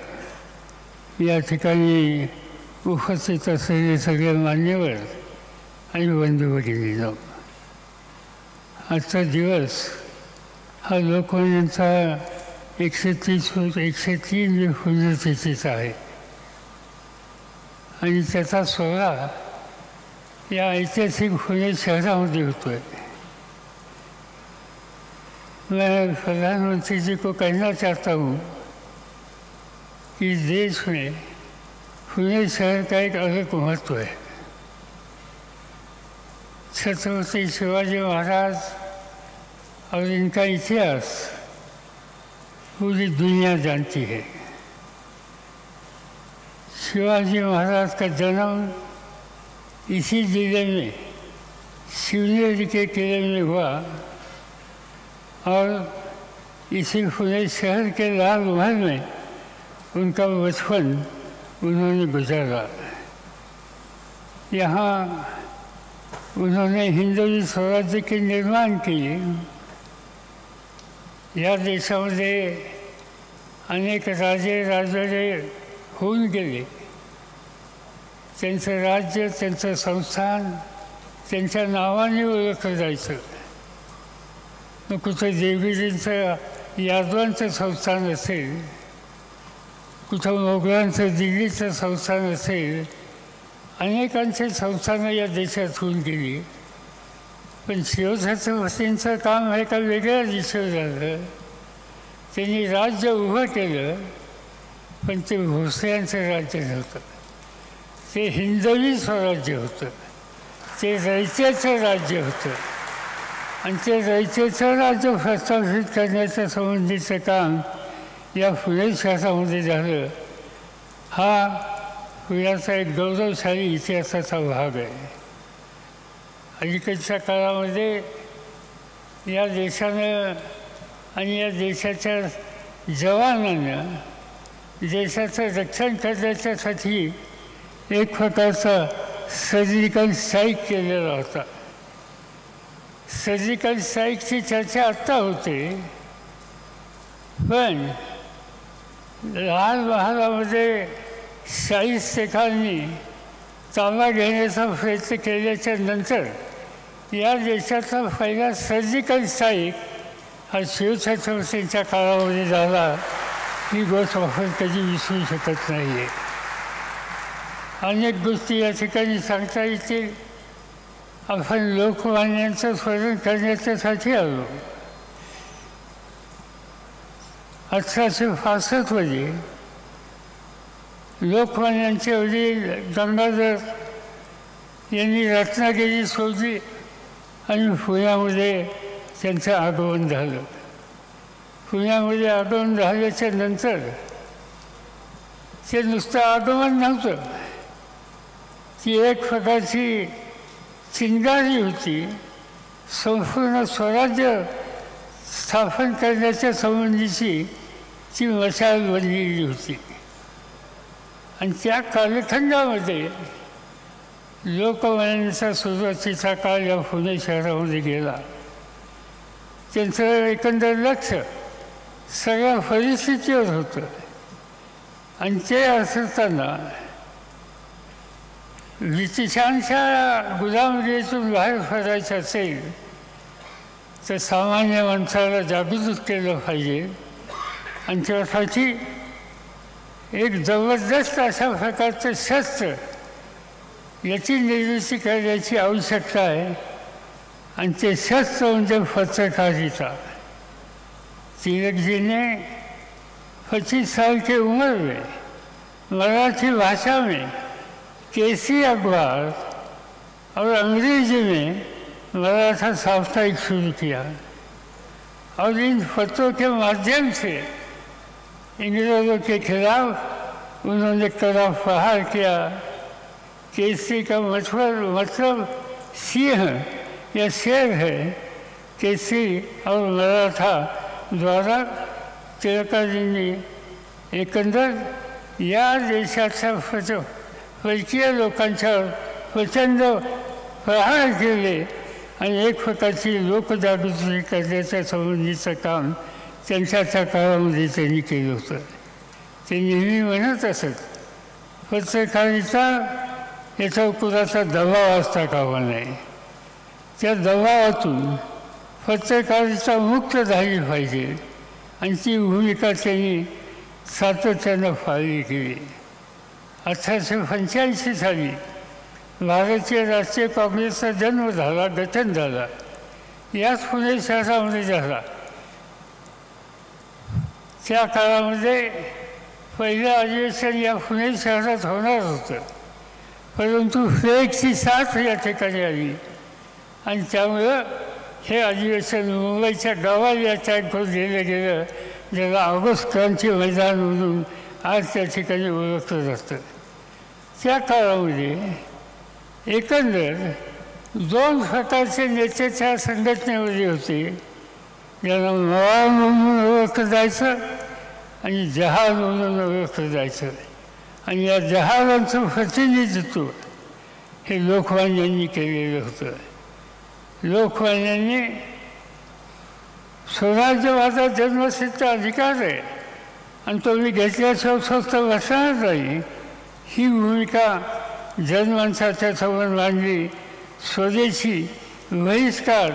या ठिकाणी उपस्थित असलेले सगळे मान्यवर आणि बंधू भगिनींनो, आजचा दिवस हा लोकमान्यांचा 103 पुण्यतिथीचा आहे आणि त्याचा सोहळा या ऐतिहासिक पुणे शहरामध्ये होतो है। मैं प्रधानमंत्री जी को कहना चाहता हूँ कि देश में पुणे शहर का एक अलग महत्व है। छत्रपति शिवाजी महाराज और इनका इतिहास पूरी दुनिया जानती है। शिवाजी महाराज का जन्म इसी जिले में शिवनेरी के किले में हुआ और इसी पुणे शहर के लाल महल में उनका बचपन उन्होंने गुजारा। यहाँ उन्होंने हिंदवी स्वराज्य के निर्माण किए। या देशामध्ये अनेक राजे राजवाडे होऊन गेले। त्यांचं राज्य, त्यांचं संस्थान त्यांच्या नावाने ओळखलं जायचं। मग कुठं देवीजींचं यादवांचं संस्थान असेल, कुठं मोगलांचं दिल्लीचं संस्थान असेल, अनेकांचे संस्थानं या देशात होऊन गेली। पण शिवछत्रपतींचं काम एका वेगळ्या दिशेवर झालं। त्यांनी राज्य उभं केलं, पण ते भोसल्यांचं राज्य नव्हतं, ते हिंदवी स्वराज्य होतं, ते रयतेचं राज्य होतं आणि ते रयतेचं राज्य प्रस्थापित करण्याच्या संबंधीचं काम या पुणे शहरामध्ये झालं। हा पुण्याचा एक गौरवशाली इतिहासाचा भाग आहे। अलीकडच्या काळामध्ये या देशानं आणि या देशाच्या जवानानं देशाचं रक्षण करण्याच्यासाठी एक प्रकारचा सर्जिकल स्ट्राईक केलेला होता। सर्जिकल स्ट्राईकची चर्चा आत्ता होते, पण लाल महालामध्ये शाहिस्तेखांनी ताबा घेण्याचा प्रयत्न केल्याच्या नंतर या देशातला पहिला सर्जिकल स्ट्राईक हा शिवछत्रपतींच्या काळामध्ये झाला। ही गोष्ट आपण कधी विसरू शकत नाही आहे। अनेक गोष्टी या ठिकाणी सांगता येतील। आपण लोकमान्यांचं स्मरण करण्याच्यासाठी आलो। 1865 मध्ये लोकमान्यांचे वडील गंगाधर यांनी रत्नागिरी सोडली आणि पुण्यामध्ये त्यांचं आगमन झालं। पुण्यामध्ये आगमन झाल्याच्या नंतर ते नुसतं आगमन नव्हतं, ती एक प्रकारची चिंगारी होती। संपूर्ण स्वराज्य स्थापन करण्याच्या संबंधीची ती मशाल बनलेली होती आणि त्या कालखंडामध्ये लोकमान्यांचा सुरुवातीचा काळ या पुणे शहरामध्ये गेला। त्यांचं एकंदर लक्ष सगळ्या परिस्थितीवर होतं आणि ते असताना ब्रिटिशांच्या गुलामगिरीतून बाहेर पडायचं असेल तर सामान्य माणसाला जागृत केलं पाहिजे आणि त्यासाठी एक जबरदस्त अशा प्रकारचं शस्त्र याची निर्मिती करण्याची आवश्यकता आहे आणि ते शस्त्र म्हणजे पत्रकारिता। तिलक जी ने 25 साल की उम्र में मराठी भाषा में केसरी अखबार और अंग्रेजी में मराठा साप्ताहिक शुरू किया और इन पत्रों के माध्यम से इंग्रेजों के खिलाफ उन्होंने कड़ा प्रहार किया। केसरी का मतलब सिंह या शेर है। केसरी और मराठा द्वारा टिळकाजींनी एकंदर या देशाच्या परकीय लोकांच्यावर प्रचंड प्रहार केले आणि एक प्रकारची लोकजागृती करण्याच्या संबंधीचं काम त्यांच्या काळामध्ये त्यांनी केलं होतं. ते नेहमी म्हणत असत, पत्रकारिता याचा कुणाचा दबाव असता कामा नये. त्या दबावातून पत्रकारिता मुक्त झाली पाहिजे आणि ती भूमिका त्यांनी सातत्यानं पाळली केली. 1885 साली भारतीय राष्ट्रीय काँग्रेसचा जन्म झाला, गठन झाला. याच पुणे शहरामध्ये झाला. त्या काळामध्ये पहिलं अधिवेशन या पुणे शहरात होणार होतं, परंतु फ्लेक्सची साथ या ठिकाणी आली आणि त्यामुळं हे अधिवेशन मुंबईच्या गावाला या टँकवर दिलं गेलं, ज्याला ऑगस्ट क्रांती मैदान म्हणून आज त्या ठिकाणी ओळखलं जातं. त्या काळामध्ये एकंदर 2 प्रकारचे नेते त्या संघटनेमध्ये होते, ज्यांना मवाळ म्हणून ओळखलं जायचं आणि जहाल म्हणून ओळखलं जायचं. आणि या जहालांचं प्रतिनिधित्व हे लोकमान्यांनी केलेलं होतं. लोकमान्यांनी स्वराज्यवादात जन्मसिद्ध अधिकार आहे आणि तो मी घेतल्याशिवाय स्वस्त बसणार नाही, ही भूमिका जनमानसाच्या समोर मांडली. स्वदेशी, बहिष्कार,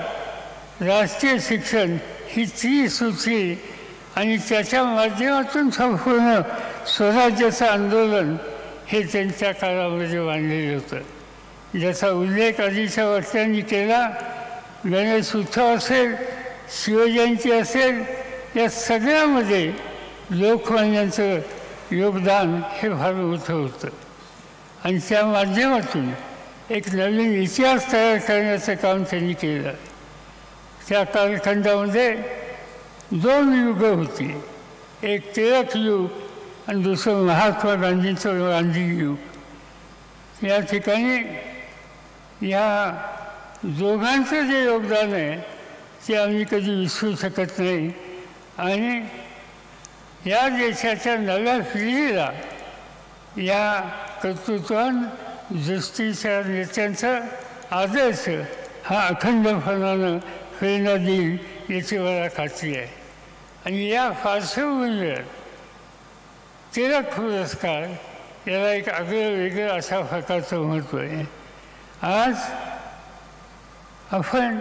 राष्ट्रीय शिक्षण ही त्रिसूत्री आणि त्याच्या माध्यमातून संपूर्ण स्वराज्याचं आंदोलन हे त्यांच्या काळामध्ये मांडलेलं होतं, ज्याचा उल्लेख आधीच्या वक्त्यांनी केला. गणेश उत्सव असेल, शिवजयंती असेल, या सगळ्यामध्ये लोकमान्यांचं योगदान हे फार मोठं होतं आणि त्या माध्यमातून एक नवीन इतिहास तयार करण्याचं काम त्यांनी केलं. त्या कालखंडामध्ये 2 युगं होती, एक टिळक युग आणि दुसरं महात्मा गांधींचं गांधी युग. या ठिकाणी या दोघांचं जे योगदान आहे ते आम्ही कधी विसरू शकत नाही आणि या देशाच्या नव्या पिढीला या कर्तृत्वान दृष्टीच्या नेत्यांचा आदर्श हा अखंडपणानं प्रेरणा देईल याची मला खात्री आहे. आणि या पार्श्वभूमीवर टिळक पुरस्कार याला एक आगळं वेगळं अशा प्रकारचं महत्त्व आहे. आज आपण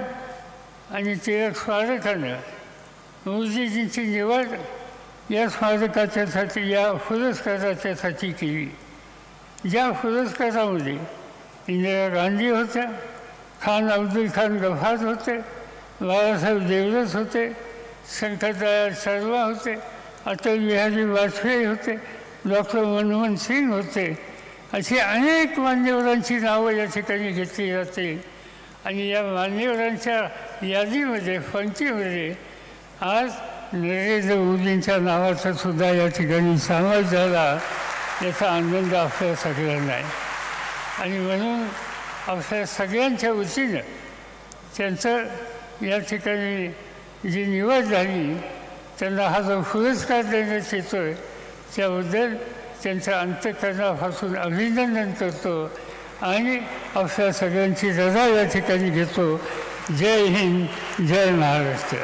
आणि टिळक स्मारकानं मोदीजींची निवड या स्मारकाच्यासाठी, या पुरस्काराच्यासाठी केली. ज्या पुरस्कारामध्ये इंदिरा गांधी होत्या, खान अब्दुल खान गफार होते, बाळासाहेब देवरस होते, शंकरदयाळ शर्मा होते, अटल बिहारी वाजपेयी होते, डॉक्टर मनमोहन सिंग होते, अशी अनेक मान्यवरांची नावं या ठिकाणी घेतली जाते. आणि या मान्यवरांच्या यादीमध्ये, पंक्तीमध्ये आज नरेंद्र मोदींच्या नावाचा सुद्धा या ठिकाणी समावेश झाला, याचा आनंद आपल्या सगळ्यांना आहे. आणि म्हणून आपल्या सगळ्यांच्या वतीनं त्यांचं या ठिकाणी जी निवड झाली, त्यांना हा जो पुरस्कार देण्यात येतो आहे त्याबद्दल त्यांचं अंतःकरणापासून अभिनंदन करतो आणि आपल्या सगळ्यांची रजा या ठिकाणी घेतो. जय हिंद, जय महाराष्ट्र.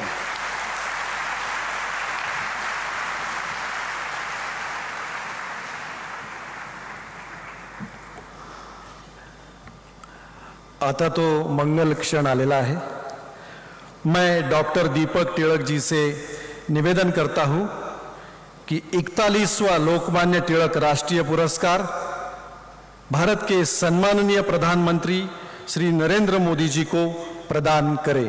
आता तो मंगल क्षण आलेला है. मैं डॉक्टर दीपक टिळक जी से निवेदन करता हूं कि 41वां लोकमान्य तिलक राष्ट्रीय पुरस्कार भारत के सम्माननीय प्रधानमंत्री श्री नरेंद्र मोदी जी को प्रदान करे.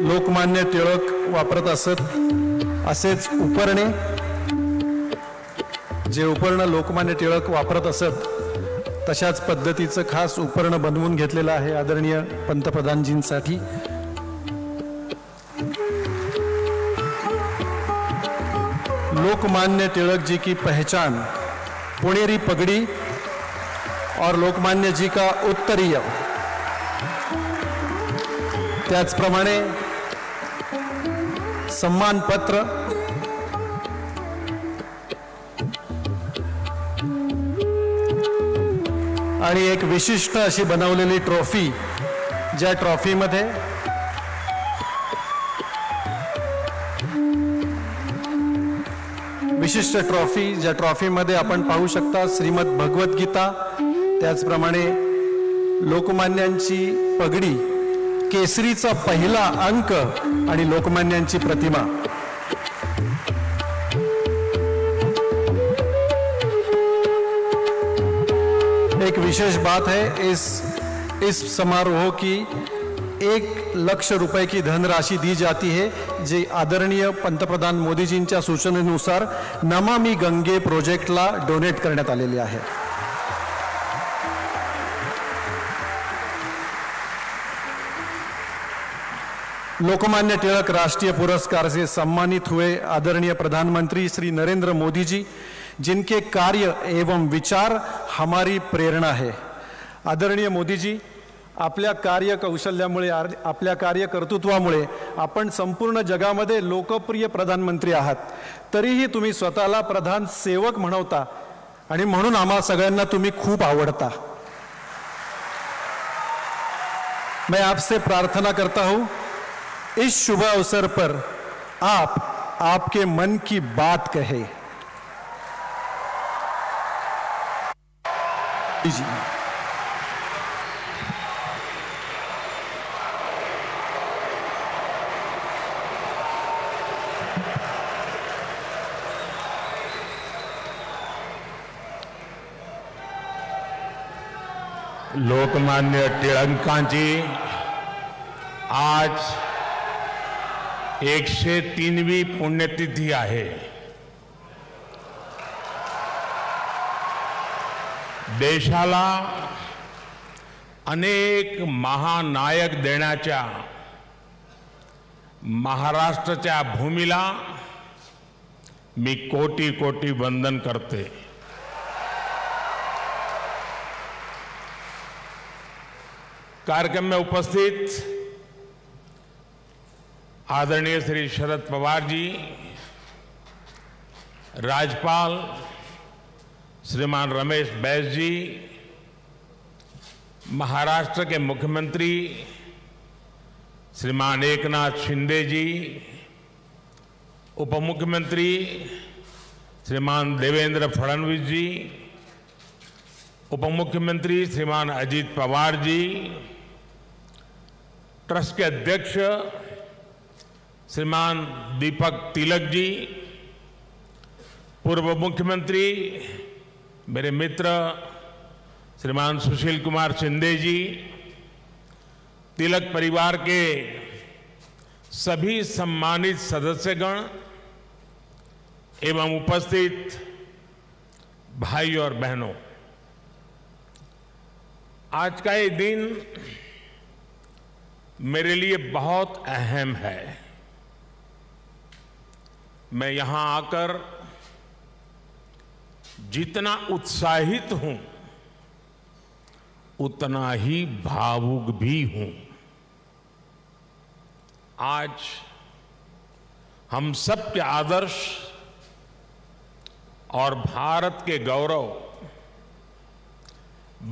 लोकमान्य टिळक वापरत असत असेच उपरणे, जे उपरणं लोकमान्य टिळक वापरत असत तशाच पद्धतीचं खास उपरणं बनवून घेतलेलं आहे आदरणीय पंतप्रधानजींसाठी. लोकमान्य तिलक जी की पहचान पुणेरी पगड़ी और लोकमान्य जी का उत्तरीय, त्याचप्रमाणे सम्मान पत्र, आणि एक विशिष्ट अशी बनवलेली ट्रॉफी, ज्या ट्रॉफीमध्ये विशिष्ट ट्रॉफी, ज्या ट्रॉफीमध्ये आपण पाहू शकता श्रीमद भगवत गीता, त्याचप्रमाणे लोकमान्यांची पगडी, केसरीचा पहिला अंक आणि लोकमान्यांची प्रतिमा. एक विशेष बात है इस समारोह की 1 लाख रुपए की धनराशि दी जाती है, जी आदरणीय पंतप्रधान मोदीजींच्या सूचनेनुसार नमामि गंगे प्रोजेक्टला डोनेट करण्यात आलेली आहे. लोकमान्य टिळक राष्ट्रीय पुरस्कार से सम्मानित हुए आदरणीय प्रधानमंत्री श्री नरेंद्र मोदी जी, जिनके कार्य एवं विचार हमारी प्रेरणा है. आदरणीय मोदी जी, आपल्या कार्य कौशल्यामुळे, आपल्या कार्य कर्तृत्वामुळे आपण संपूर्ण जगामध्ये लोकप्रिय प्रधानमंत्री आहात. तरीही तुम्ही स्वतःला प्रधान सेवक म्हणवता आणि म्हणून आम्हा सगळ्यांना तुम्ही खूप आवडता. मैं आपसे प्रार्थना करता हूं, इस शुभ अवसर पर आप आपके मन की बात कहे. जी. लोकमान्य टिळकांची आज 103वी पुण्यतिथी आहे. देशाला अनेक महानायक देण्याच्या महाराष्ट्राच्या भूमीला मी कोटी कोटी वंदन करते. कार्यक्रम में उपस्थित आदरणीय श्री शरद पवार जी, राज्यपाल श्रीमान रमेश बैस जी, महाराष्ट्र के मुख्यमंत्री श्रीमान एकनाथ शिंदे जी, उप मुख्यमंत्री श्रीमान देवेंद्र फडणवीस जी, उप मुख्यमंत्री श्रीमान अजीत पवार जी, ट्रस्ट के अध्यक्ष श्रीमान दीपक तिलक जी, पूर्व मुख्यमंत्री मेरे मित्र श्रीमान सुशील कुमार शिंदे जी, तिलक परिवार के सभी सम्मानित सदस्यगण एवं उपस्थित भाई और बहनों, आज का ये दिन मेरे लिए बहुत अहम है. मैं यहां आकर जितना उत्साहित हूं उतना ही भावुक भी हूं. आज हम सब के आदर्श और भारत के गौरव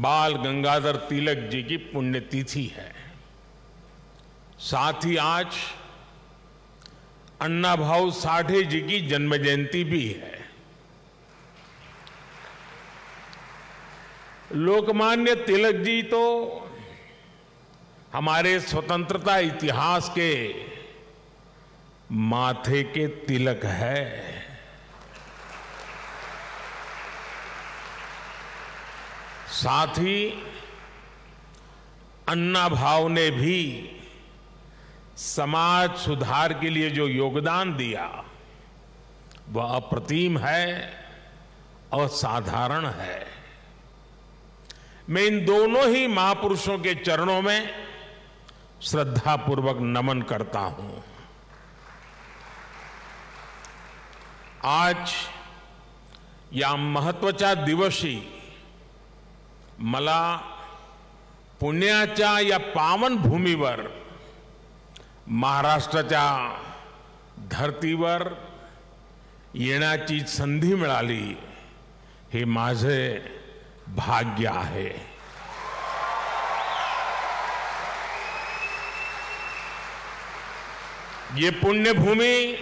बाल गंगाधर तिलक जी की पुण्यतिथि है. साथ ही आज अन्ना भाऊ साठे जी की जन्म जयंती भी है. लोकमान्य तिलक जी तो हमारे स्वतंत्रता इतिहास के माथे के तिलक है. साथ ही अन्ना भाऊ ने भी समाज सुधार के लिए जो योगदान दिया वह अप्रतिम है, असाधारण है. मैं इन दोनों ही महापुरुषों के चरणों में श्रद्धापूर्वक नमन करता हूं. आज या महत्वाच्या दिवशी मला पुण्याच्या या पावन भूमीवर महाराष्ट्राच्या धर्तीवर येण्याची संधी मिळाली, हे माझे भाग्य आहे. ये पुण्य भूमि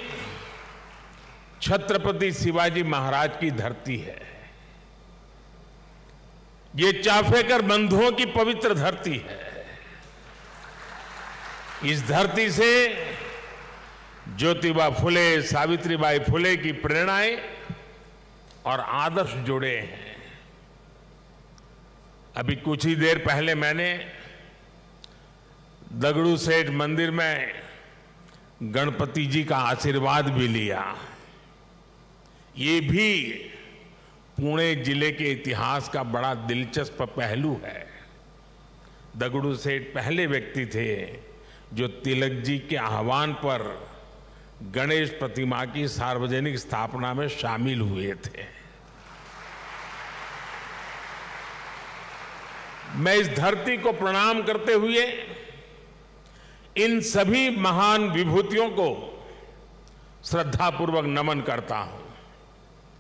छत्रपति शिवाजी महाराज की धरती है। ये चाफेकर बंधुओं की पवित्र धरती है। इस धरती से ज्योतिबा फुले, सावित्रीबाई फुले की प्रेरणाएं और आदर्श जुड़े हैं। अभी कुछ ही देर पहले मैंने दगड़ू सेठ मंदिर में गणपति जी का आशीर्वाद भी लिया। ये भी पुणे जिले के इतिहास का बड़ा दिलचस्प पहलू है। दगड़ू सेठ पहले व्यक्ति थे जो तिलक जी के आह्वान पर गणेश प्रतिमा की सार्वजनिक स्थापना में शामिल हुए थे। मैं इस धरती को प्रणाम करते हुए इन सभी महान विभूतियों को श्रद्धापूर्वक नमन करता हूं।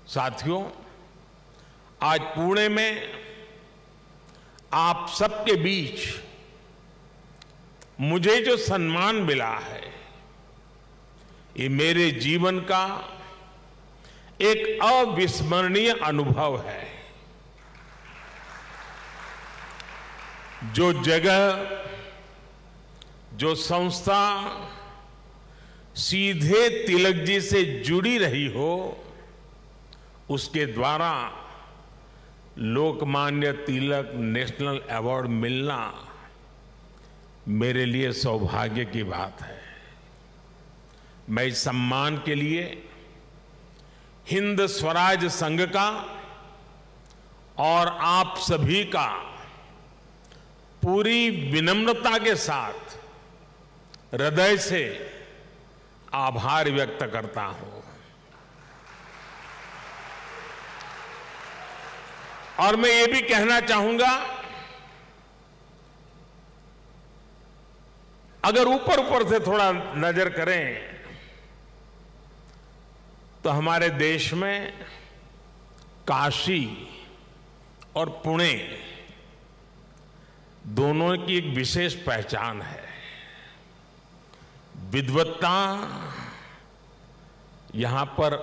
साथियों, आज पुणे में आप सबके बीच मुझे जो सम्मान मिला है, ये मेरे जीवन का एक अविस्मरणीय अनुभव है। जो जगह, जो संस्था सीधे तिलक जी से जुड़ी रही हो, उसके द्वारा लोकमान्य तिलक नेशनल अवार्ड मिलना मेरे लिए सौभाग्य की बात है। मैं इस सम्मान के लिए हिंद स्वराज संघ का और आप सभी का पूरी विनम्रता के साथ हृदय से आभार व्यक्त करता हूं। और मैं ये भी कहना चाहूंगा, अगर ऊपर ऊपर से थोड़ा नजर करें तो हमारे देश में काशी और पुणे दोनों की एक विशेष पहचान है। विद्वत्ता यहां पर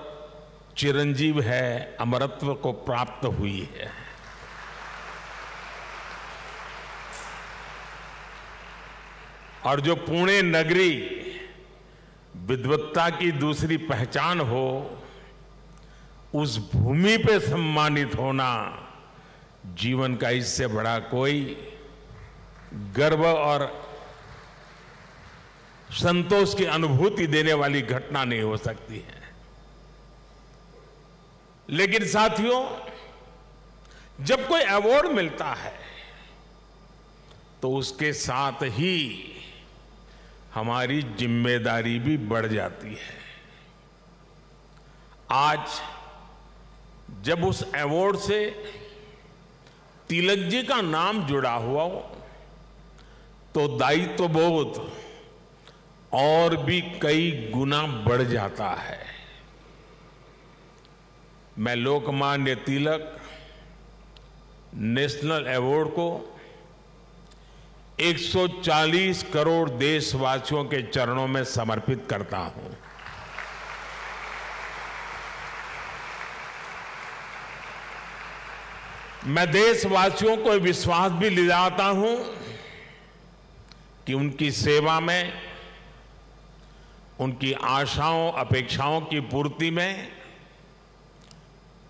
चिरंजीव है, अमरत्व को प्राप्त हुई है। और जो पुणे नगरी विद्वत्ता की दूसरी पहचान हो, उस भूमि पे सम्मानित होना जीवन का इससे बड़ा कोई गर्व और संतोष की अनुभूति देने वाली घटना नहीं हो सकती है। लेकिन साथियों, जब कोई अवार्ड मिलता है तो उसके साथ ही हमारी जिम्मेदारी भी बढ़ जाती है। आज जब उस अवार्ड से तिलक जी का नाम जुड़ा हुआ हो तो दायित्व बोध और भी कई गुना बढ़ जाता है। मैं लोकमान्य तिलक नेशनल अवार्ड को 140 करोड़ देशवासियों के चरणों में समर्पित करता हूं। मैं देशवासियों को विश्वास भी दिलाता हूं कि उनकी सेवा में, उनकी आशाओं अपेक्षाओं की पूर्ति में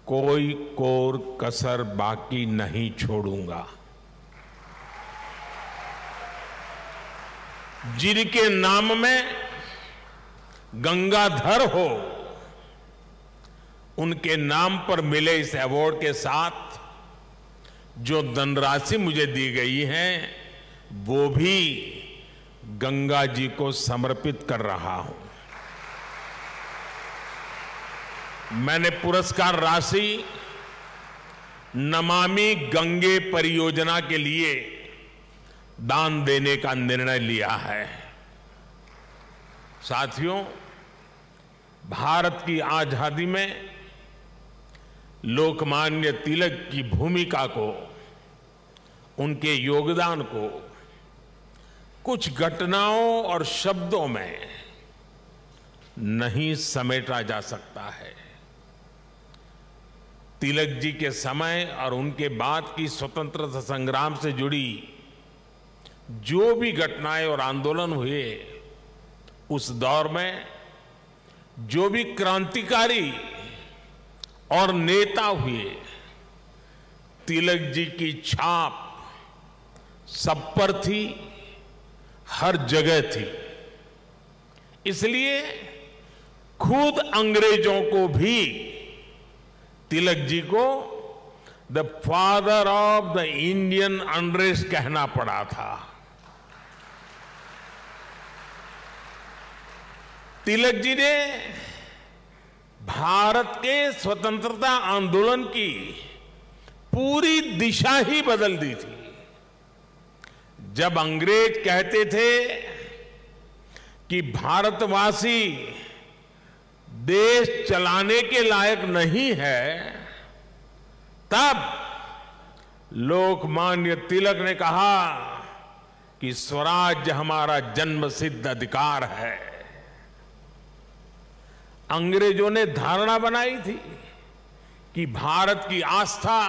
कोई कोर कसर बाकी नहीं छोड़ूंगा। जिनके नाम में गंगाधर हो, उनके नाम पर मिले इस अवार्ड के साथ जो धनराशि मुझे दी गई है, वो भी गंगा जी को समर्पित कर रहा हूं। मैंने पुरस्कार राशि नमामि गंगे परियोजना के लिए दान देने का निर्णय लिया है। साथियों, भारत की आजादी में लोकमान्य तिलक की भूमिका को, उनके योगदान को कुछ घटनाओं और शब्दों में नहीं समेटा जा सकता है। तिलक जी के समय और उनके बाद की स्वतंत्रता संग्राम से जुड़ी जो भी घटनाएं और आंदोलन हुए, उस दौर में जो भी क्रांतिकारी और नेता हुए, तिलक जी की छाप सब पर थी, हर जगह थी। इसलिए खुद अंग्रेजों को भी तिलक जी को the father of the Indian unrest कहना पड़ा था। तिलक जी ने भारत के स्वतंत्रता आंदोलन की पूरी दिशा ही बदल दी थी। जब अंग्रेज कहते थे कि भारतवासी देश चलाने के लायक नहीं है, तब लोकमान्य तिलक ने कहा कि स्वराज्य हमारा जन्मसिद्ध अधिकार है। अंग्रेजों ने धारणा बनाई थी कि भारत की आस्था,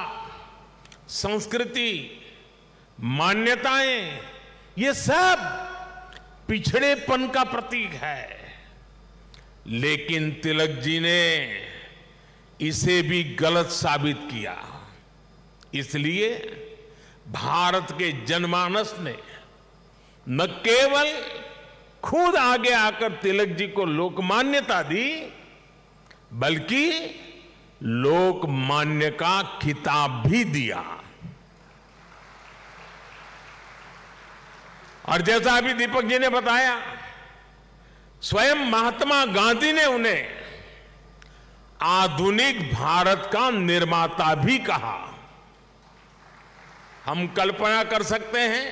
संस्कृति, मान्यताएं, ये सब पिछड़ेपन का प्रतीक है। लेकिन तिलक जी ने इसे भी गलत साबित किया। इसलिए भारत के जनमानस ने न केवल खुद आगे आकर तिलक जी को लोकमान्यता दी, बल्कि लोकमान्य का खिताब भी दिया। और जैसा अभी दीपक जी ने बताया, स्वयं महात्मा गांधी ने उन्हें आधुनिक भारत का निर्माता भी कहा। हम कल्पना कर सकते हैं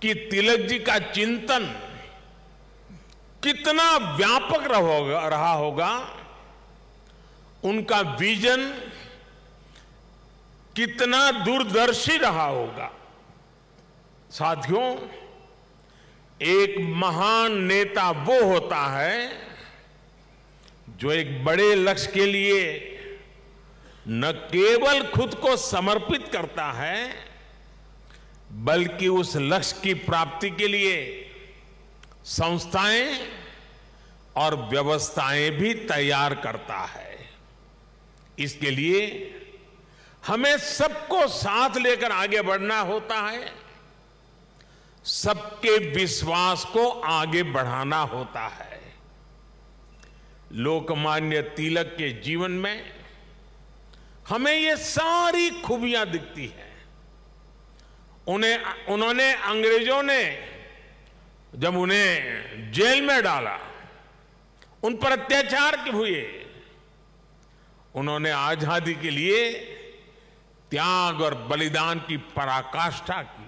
कि तिलक जी का चिंतन कितना व्यापक रहा होगा, उनका विजन कितना दूरदर्शी रहा होगा। साथियों, एक महान नेता वो होता है जो एक बड़े लक्ष्य के लिए न केवल खुद को समर्पित करता है, बल्कि उस लक्ष्य की प्राप्ति के लिए संस्थाएं और व्यवस्थाएं भी तैयार करता है। इसके लिए हमें सबको साथ लेकर आगे बढ़ना होता है, सबके विश्वास को आगे बढ़ाना होता है। लोकमान्य तिलक के जीवन में हमें ये सारी खूबियां दिखती हैं। उन्होंने अंग्रेजों ने जब उन्हें जेल में डाला, उन पर अत्याचार हुए, उन्होंने आजादी के लिए त्याग और बलिदान की पराकाष्ठा की।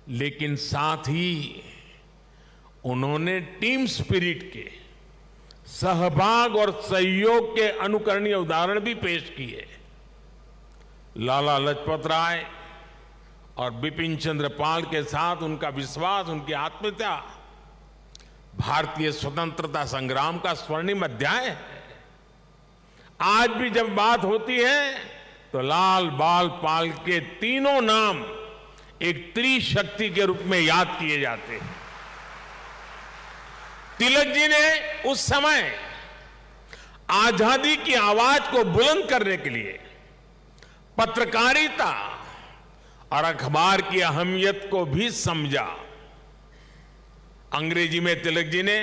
लेकिन साथ ही उन्होंने टीम स्पिरिट के, सहभाग और सहयोग के अनुकरणीय उदाहरण भी पेश किए। लाला लाजपत राय और बिपिन चंद्र पाल के साथ उनका विश्वास, उनकी आत्मीयता भारतीय स्वतंत्रता संग्राम का स्वर्णिम अध्याय है। आज भी जब बात होती है तो लाल, बाल, पाल के तीनों नाम एक त्रिशक्ति के रूप में याद किए जाते हैं। तिलक जी ने उस समय आजादी की आवाज को बुलंद करने के लिए पत्रकारिता और अखबार की अहमियत को भी समझा। अंग्रेजी में तिलक जी ने,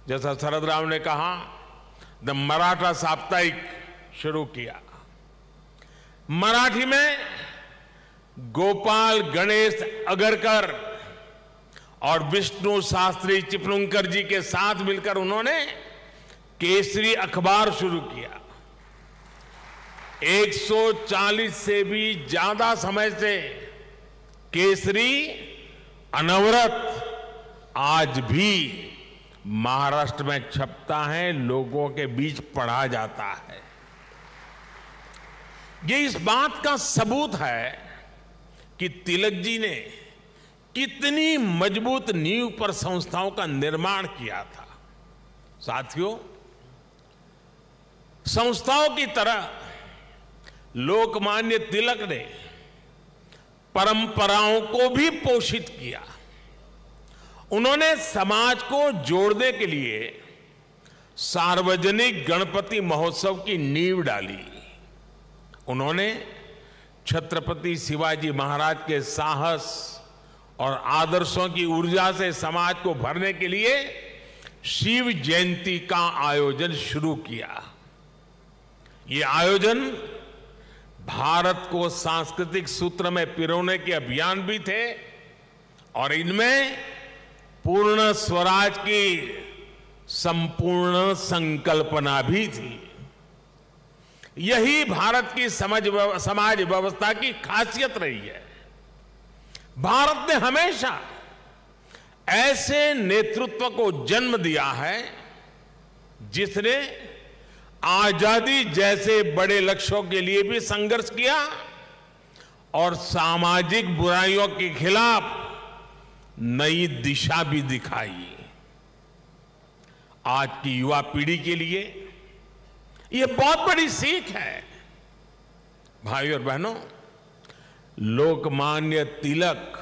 जैसा शरद राव ने कहा, द मराठा साप्ताहिक शुरू किया। मराठी में गोपाल गणेश अगरकर और विष्णु शास्त्री चिपलुंकर जी के साथ मिलकर उन्होंने केसरी अखबार शुरू किया। 140 से भी ज्यादा समय से केसरी अनवरत आज भी महाराष्ट्र में छपता है, लोगों के बीच पढ़ा जाता है। ये इस बात का सबूत है कि तिलक जी ने कितनी मजबूत नींव पर संस्थाओं का निर्माण किया था। साथियों, संस्थाओं की तरह लोकमान्य तिलक ने परंपराओं को भी पोषित किया। उन्होंने समाज को जोड़ने के लिए सार्वजनिक गणपति महोत्सव की नींव डाली। उन्होंने छत्रपति शिवाजी महाराज के साहस और आदर्शों की ऊर्जा से समाज को भरने के लिए शिव जयंती का आयोजन शुरू किया। ये आयोजन भारत को सांस्कृतिक सूत्र में पिरोने के अभियान भी थे और इनमें पूर्ण स्वराज की संपूर्ण संकल्पना भी थी। यही भारत की समाज व्यवस्था की खासियत रही है। भारत ने हमेशा ऐसे नेतृत्व को जन्म दिया है जिसने आजादी जैसे बड़े लक्ष्यों के लिए भी संघर्ष किया और सामाजिक बुराइयों के खिलाफ नई दिशा भी दिखाई। आज की युवा पीढ़ी के लिए यह बहुत बड़ी सीख है। भाइयों और बहनों, लोकमान्य तिलक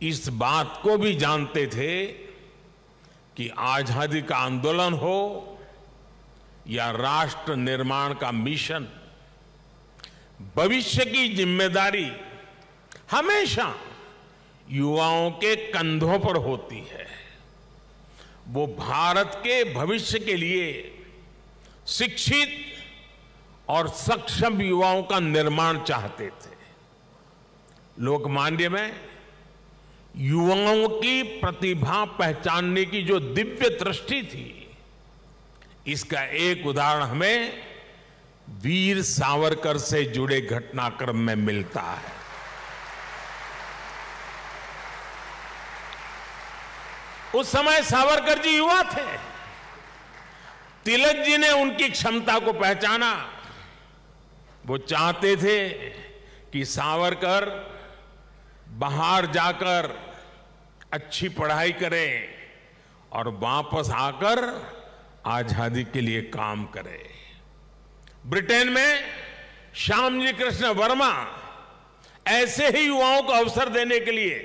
इस बात को भी जानते थे कि आजादी का आंदोलन हो या राष्ट्र निर्माण का मिशन, भविष्य की जिम्मेदारी हमेशा युवाओं के कंधों पर होती है। वो भारत के भविष्य के लिए शिक्षित और सक्षम युवाओं का निर्माण चाहते थे। लोकमान्य में युवाओं की प्रतिभा पहचानने की जो दिव्य दृष्टि थी, इसका एक उदाहरण हमें वीर सावरकर से जुड़े घटनाक्रम में मिलता है। उस समय सावरकर जी युवा थे। तिलक जी ने उनकी क्षमता को पहचाना। वो चाहते थे कि सावरकर बाहर जाकर अच्छी पढ़ाई करें और वापस आकर आजादी के लिए काम करें। ब्रिटेन में श्यामजी कृष्ण वर्मा ऐसे ही युवाओं को अवसर देने के लिए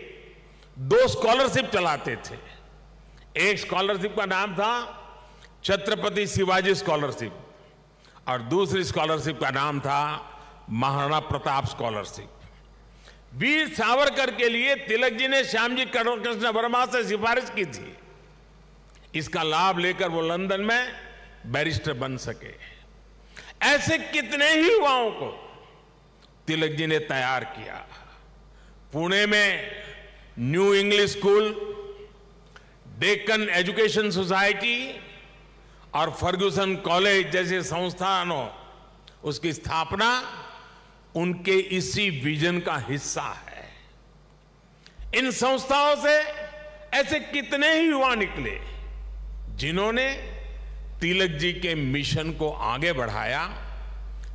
2 स्कॉलरशिप चलाते थे। एक स्कॉलरशिप का नाम था छत्रपति शिवाजी स्कॉलरशिप और दूसरी स्कॉलरशिप का नाम था महाराणा प्रताप स्कॉलरशिप। वीर सावरकर के लिए तिलक जी ने श्यामजी कृष्ण वर्मा से सिफारिश की थी। इसका लाभ लेकर वो लंदन में बैरिस्टर बन सके। ऐसे कितने ही युवाओं को तिलक जी ने तैयार किया। पुणे में new English school, Deccan education society और फर्ग्यूसन कॉलेज जैसे संस्थानों, उसकी स्थापना उनके इसी विजन का हिस्सा है। इन संस्थाओं से ऐसे कितने ही युवा निकले जिन्होंने तिलक जी के मिशन को आगे बढ़ाया,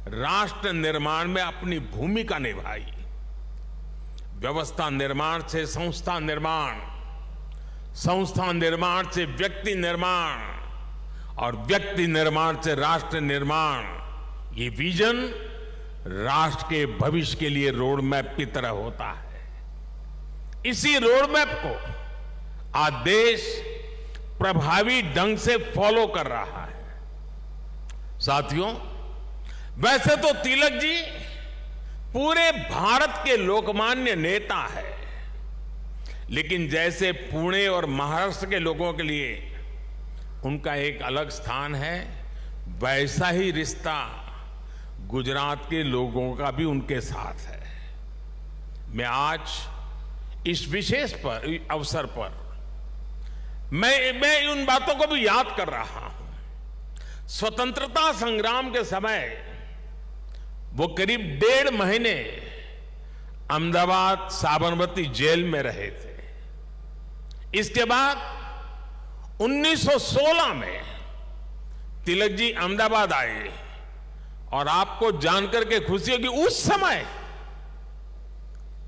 राष्ट्र निर्माण में अपनी भूमिका निभाई। व्यवस्था निर्माण से संस्था निर्माण, संस्था निर्माण से व्यक्ति निर्माण और व्यक्ति निर्माण से राष्ट्र निर्माण, ये विजन राष्ट्र के भविष्य के लिए रोड मैप की तरह होता है। इसी रोड मैप को आज देश प्रभावी ढंग से फॉलो कर रहा है। साथियों, वैसे तो तिलक जी पूरे भारत के लोकमान्य नेता है, लेकिन जैसे पुणे और महाराष्ट्र के लोगों के लिए उनका एक अलग स्थान है, वैसा ही रिश्ता गुजरात के लोगों का भी उनके साथ है। मैं आज इस विशेष अवसर पर मैं उन बातों को भी याद कर रहा हूं। स्वतंत्रता संग्राम के समय वो करीब 1.5 महीने अहमदाबाद साबरमती जेल में रहे थे। इसके बाद 1916 में तिलक जी अहमदाबाद आए और आपको जानकर के खुशी होगी, उस समय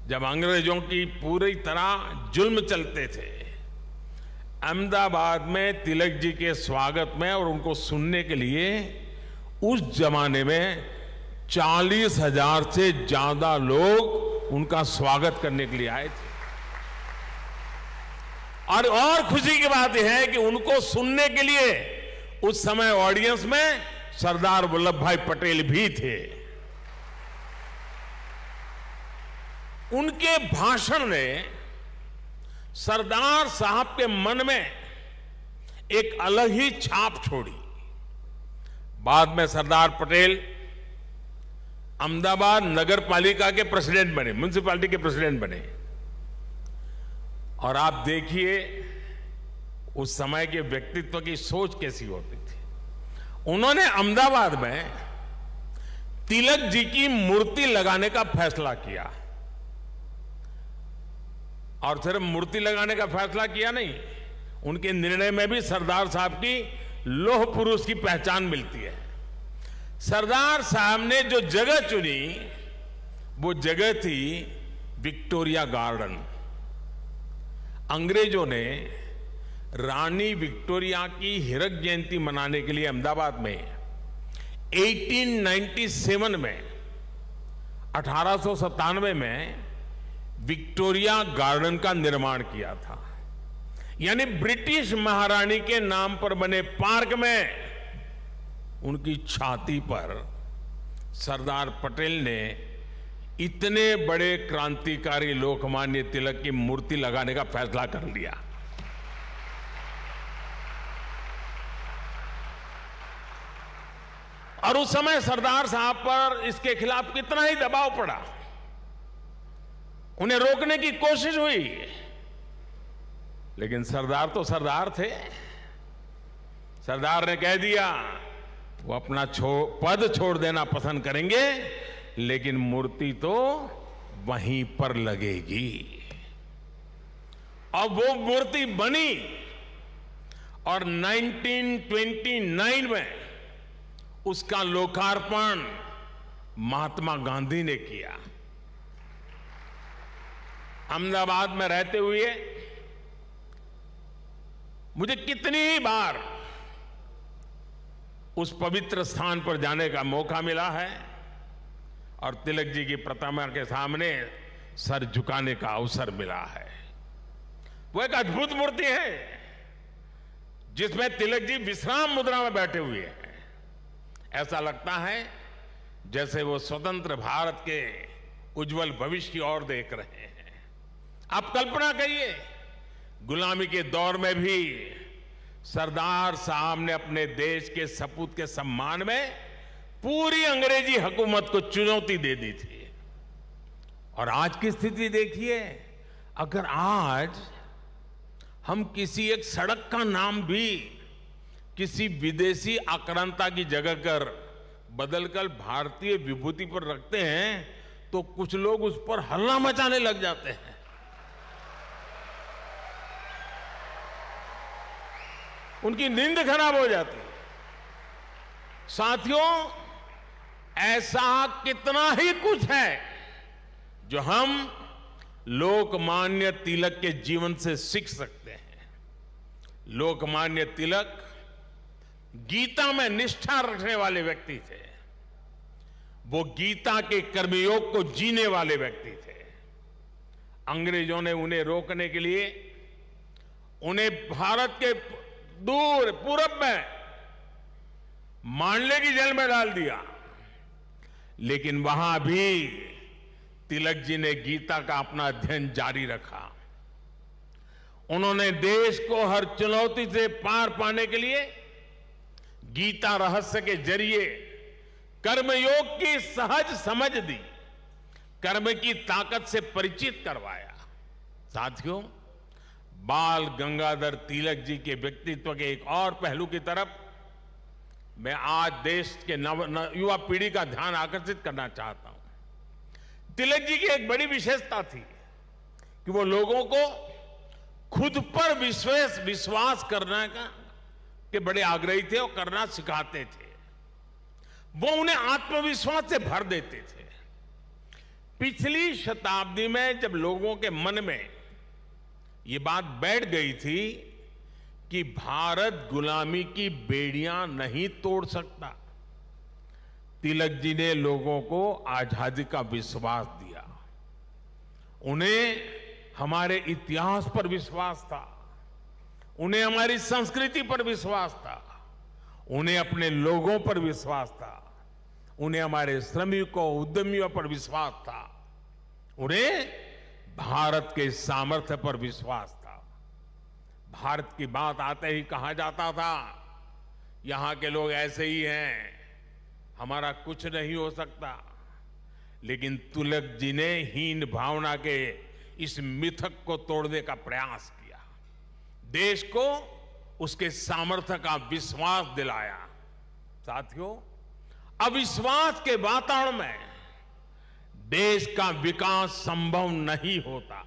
जब अंग्रेजों की पूरी तरह जुल्म चलते थे, अहमदाबाद में तिलक जी के स्वागत में और उनको सुनने के लिए उस जमाने में 40,000 से ज्यादा लोग उनका स्वागत करने के लिए आए थे। और खुशी की बात यह है कि उनको सुनने के लिए उस समय ऑडियंस में सरदार वल्लभ भाई पटेल भी थे। उनके भाषण ने सरदार साहब के मन में एक अलग ही छाप छोड़ी। बाद में सरदार पटेल अहमदाबाद नगर पालिका के प्रेसिडेंट बने, म्युनिसिपैलिटी के प्रेसिडेंट बने। और आप देखिए उस समय के व्यक्तित्व की सोच कैसी होती थी। उन्होंने अहमदाबाद में तिलक जी की मूर्ति लगाने का फैसला किया। और सिर्फ मूर्ति लगाने का फैसला किया नहीं, उनके निर्णय में भी सरदार साहब की लौह पुरुष की पहचान मिलती है। सरदार साहब ने जो जगह चुनी वो जगह थी विक्टोरिया गार्डन। अंग्रेजों ने रानी विक्टोरिया की हीरक जयंती मनाने के लिए अहमदाबाद में 1897 में 1897 में विक्टोरिया गार्डन का निर्माण किया था। यानी ब्रिटिश महारानी के नाम पर बने पार्क में उनकी छाती पर सरदार पटेल ने इतने बड़े क्रांतिकारी लोकमान्य तिलक की मूर्ति लगाने का फैसला कर लिया। और उस समय सरदार साहब पर इसके खिलाफ कितना ही दबाव पड़ा, उन्हें रोकने की कोशिश हुई, लेकिन सरदार तो सरदार थे। सरदार ने कह दिया वो अपना पद छोड़ देना पसंद करेंगे, लेकिन मूर्ति तो वहीं पर लगेगी। और वो मूर्ति बनी और 1929 में उसका लोकार्पण महात्मा गांधी ने किया। अहमदाबाद में रहते हुए मुझे कितनी ही बार उस पवित्र स्थान पर जाने का मौका मिला है और तिलक जी की प्रतिमा के सामने सर झुकाने का अवसर मिला है। वो एक अद्भुत मूर्ति है जिसमें तिलक जी विश्राम मुद्रा में बैठे हुए हैं। ऐसा लगता है जैसे वो स्वतंत्र भारत के उज्जवल भविष्य की ओर देख रहे हैं। आप कल्पना करिए, गुलामी के दौर में भी सरदार साहब ने अपने देश के सपूत के सम्मान में पूरी अंग्रेजी हुकूमत को चुनौती दे दी थी। और आज की स्थिति देखिए, अगर आज हम किसी एक सड़क का नाम भी किसी विदेशी आक्रांता की जगह कर बदलकर भारतीय विभूति पर रखते हैं तो कुछ लोग उस पर हल्ला मचाने लग जाते हैं। उनकी नींद खराब हो जाती है। साथियों, ऐसा कितना ही कुछ है जो हम लोकमान्य तिलक के जीवन से सीख सकते हैं। लोकमान्य तिलक गीता में निष्ठा रखने वाले व्यक्ति थे। वो गीता के कर्मयोग को जीने वाले व्यक्ति थे। अंग्रेजों ने उन्हें रोकने के लिए उन्हें भारत के दूर पूरब में मांडले की जेल में डाल दिया, लेकिन वहां भी तिलक जी ने गीता का अपना अध्ययन जारी रखा। उन्होंने देश को हर चुनौती से पार पाने के लिए गीता रहस्य के जरिए कर्मयोग की सहज समझ दी, कर्म की ताकत से परिचित करवाया। साथियों, बाल गंगाधर तिलक जी के व्यक्तित्व के एक और पहलू की तरफ मैं आज देश के युवा पीढ़ी का ध्यान आकर्षित करना चाहता हूं। तिलक जी की एक बड़ी विशेषता थी कि वो लोगों को खुद पर विश्वास करने के बड़े आग्रही थे और करना सिखाते थे। वो उन्हें आत्मविश्वास से भर देते थे। पिछली शताब्दी में जब लोगों के मन में ये बात बैठ गई थी कि भारत गुलामी की बेड़ियां नहीं तोड़ सकता, तिलक जी ने लोगों को आजादी का विश्वास दिया। उन्हें हमारे इतिहास पर विश्वास था, उन्हें हमारी संस्कृति पर विश्वास था, उन्हें अपने लोगों पर विश्वास था, उन्हें हमारे श्रमिकों उद्यमियों पर विश्वास था, उन्हें भारत के सामर्थ्य पर विश्वास था। भारत की बात आते ही कहा जाता था यहां के लोग ऐसे ही हैं, हमारा कुछ नहीं हो सकता। लेकिन तिलक जी ने हीन भावना के इस मिथक को तोड़ने का प्रयास किया, देश को उसके सामर्थ्य का विश्वास दिलाया। साथियों, अविश्वास के वातावरण में देश का विकास संभव नहीं होता।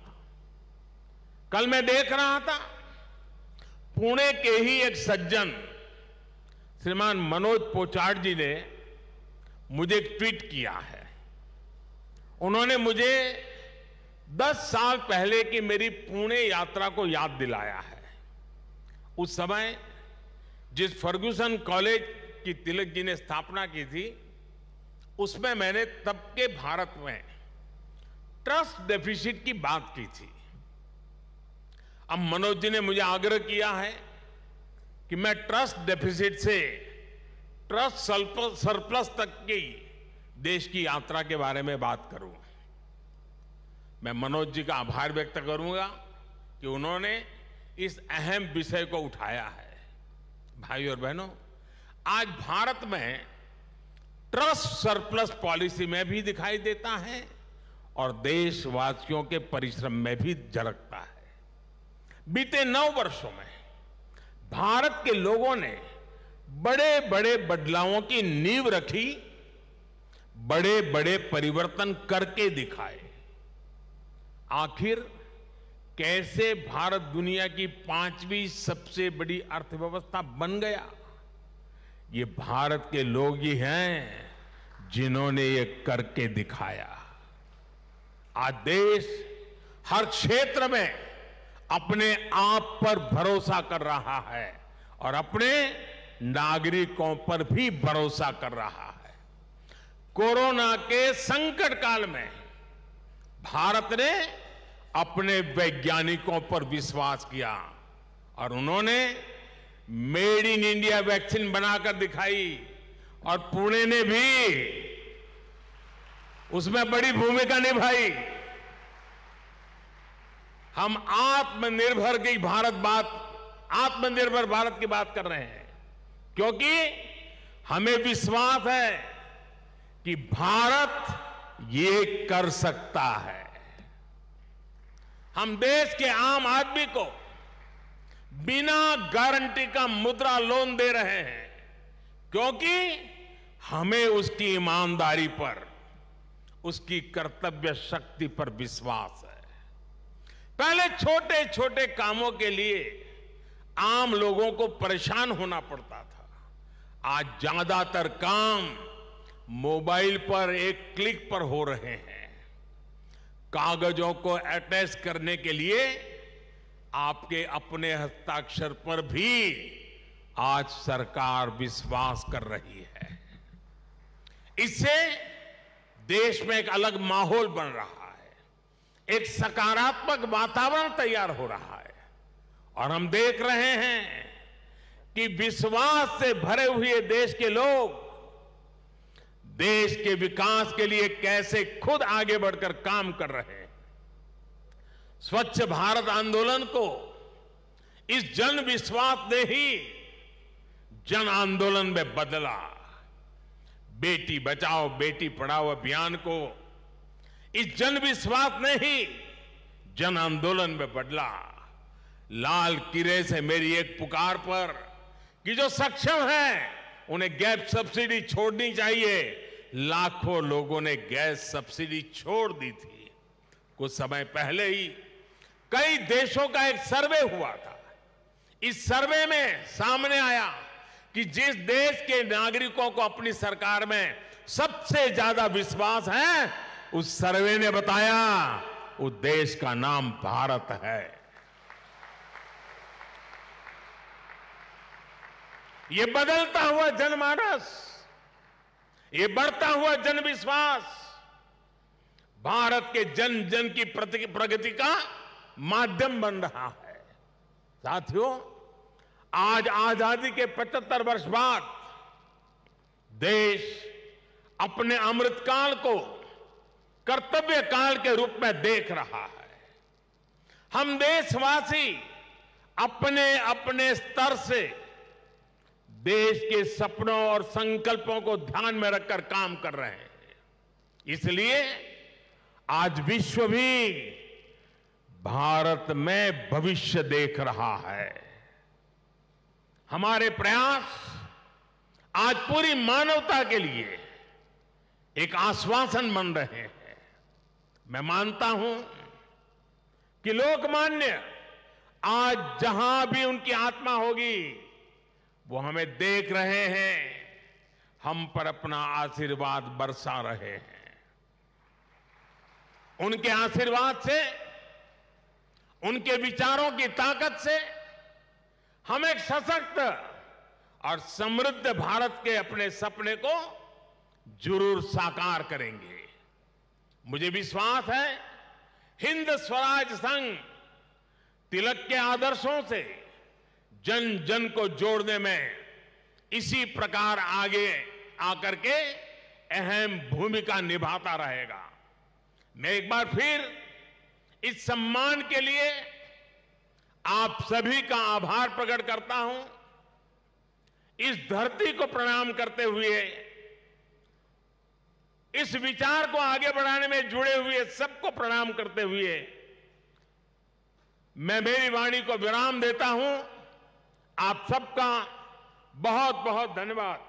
कल मैं देख रहा था, पुणे के ही एक सज्जन श्रीमान मनोज पोचाट जी ने मुझे एक ट्वीट किया है। उन्होंने मुझे 10 साल पहले की मेरी पुणे यात्रा को याद दिलाया है। उस समय जिस फर्ग्यूसन कॉलेज की तिलक जी ने स्थापना की थी, उसमें मैंने तब के भारत में ट्रस्ट डेफिसिट की बात की थी। अब मनोज जी ने मुझे आग्रह किया है कि मैं ट्रस्ट डेफिसिट से ट्रस्ट सरप्लस तक की देश की यात्रा के बारे में बात करूं। मैं मनोज जी का आभार व्यक्त करूंगा कि उन्होंने इस अहम विषय को उठाया है। भाई और बहनों, आज भारत में ट्रस्ट सरप्लस पॉलिसी में भी दिखाई देता है और देशवासियों के परिश्रम में भी झलकता है। बीते 9 वर्षों में भारत के लोगों ने बड़े बड़े बदलावों की नींव रखी, बड़े बड़े परिवर्तन करके दिखाए। आखिर कैसे भारत दुनिया की 5वीं सबसे बड़ी अर्थव्यवस्था बन गया? ये भारत के लोग ही हैं जिन्होंने ये करके दिखाया। आज देश हर क्षेत्र में अपने आप पर भरोसा कर रहा है और अपने नागरिकों पर भी भरोसा कर रहा है। कोरोना के संकट काल में भारत ने अपने वैज्ञानिकों पर विश्वास किया और उन्होंने मेड इन इंडिया वैक्सीन बनाकर दिखाई और पुणे ने भी उसमें बड़ी भूमिका निभाई। हम आत्मनिर्भर भारत की बात कर रहे हैं क्योंकि हमें विश्वास है कि भारत ये कर सकता है। हम देश के आम आदमी को बिना गारंटी का मुद्रा लोन दे रहे हैं क्योंकि हमें उसकी ईमानदारी पर, उसकी कर्तव्य शक्ति पर विश्वास है। पहले छोटे छोटे कामों के लिए आम लोगों को परेशान होना पड़ता था। आज ज्यादातर काम मोबाइल पर एक क्लिक पर हो रहे हैं। कागजों को अटैच करने के लिए आपके अपने हस्ताक्षर पर भी आज सरकार विश्वास कर रही है। इससे देश में एक अलग माहौल बन रहा है, एक सकारात्मक वातावरण तैयार हो रहा है और हम देख रहे हैं कि विश्वास से भरे हुए देश के लोग देश के विकास के लिए कैसे खुद आगे बढ़कर काम कर रहे हैं। स्वच्छ भारत आंदोलन को इस जन विश्वास ने ही जन आंदोलन में बदला। बेटी बचाओ बेटी पढ़ाओ अभियान को इस जन विश्वास ने ही जन आंदोलन में बदला। लाल किले से मेरी एक पुकार पर कि जो सक्षम हैं उन्हें गैस सब्सिडी छोड़नी चाहिए, लाखों लोगों ने गैस सब्सिडी छोड़ दी थी। कुछ समय पहले ही कई देशों का एक सर्वे हुआ था। इस सर्वे में सामने आया कि जिस देश के नागरिकों को अपनी सरकार में सबसे ज्यादा विश्वास है उस सर्वे ने बताया उस देश का नाम भारत है। ये बदलता हुआ जनमानस, ये बढ़ता हुआ जनविश्वास भारत के जन जन की प्रगति का माध्यम बन रहा है। साथियों, आज आजादी के 75 वर्ष बाद देश अपने अमृतकाल को कर्तव्य काल के रूप में देख रहा है। हम देशवासी अपने अपने स्तर से देश के सपनों और संकल्पों को ध्यान में रखकर काम कर रहे हैं। इसलिए आज विश्व भी भारत में भविष्य देख रहा है। हमारे प्रयास आज पूरी मानवता के लिए एक आश्वासन बन रहे हैं। मैं मानता हूं कि लोकमान्य आज जहां भी उनकी आत्मा होगी वो हमें देख रहे हैं, हम पर अपना आशीर्वाद बरसा रहे हैं। उनके आशीर्वाद से, उनके विचारों की ताकत से हम एक सशक्त और समृद्ध भारत के अपने सपने को जरूर साकार करेंगे। मुझे विश्वास है हिंद स्वराज संघ तिलक के आदर्शों से जन जन को जोड़ने में इसी प्रकार आगे आकर के अहम भूमिका निभाता रहेगा। मैं एक बार फिर इस सम्मान के लिए आप सभी का आभार प्रकट करता हूं। इस धरती को प्रणाम करते हुए, इस विचार को आगे बढ़ाने में जुड़े हुए सबको प्रणाम करते हुए मैं मेरी वाणी को विराम देता हूं। आप सबका बहुत बहुत धन्यवाद।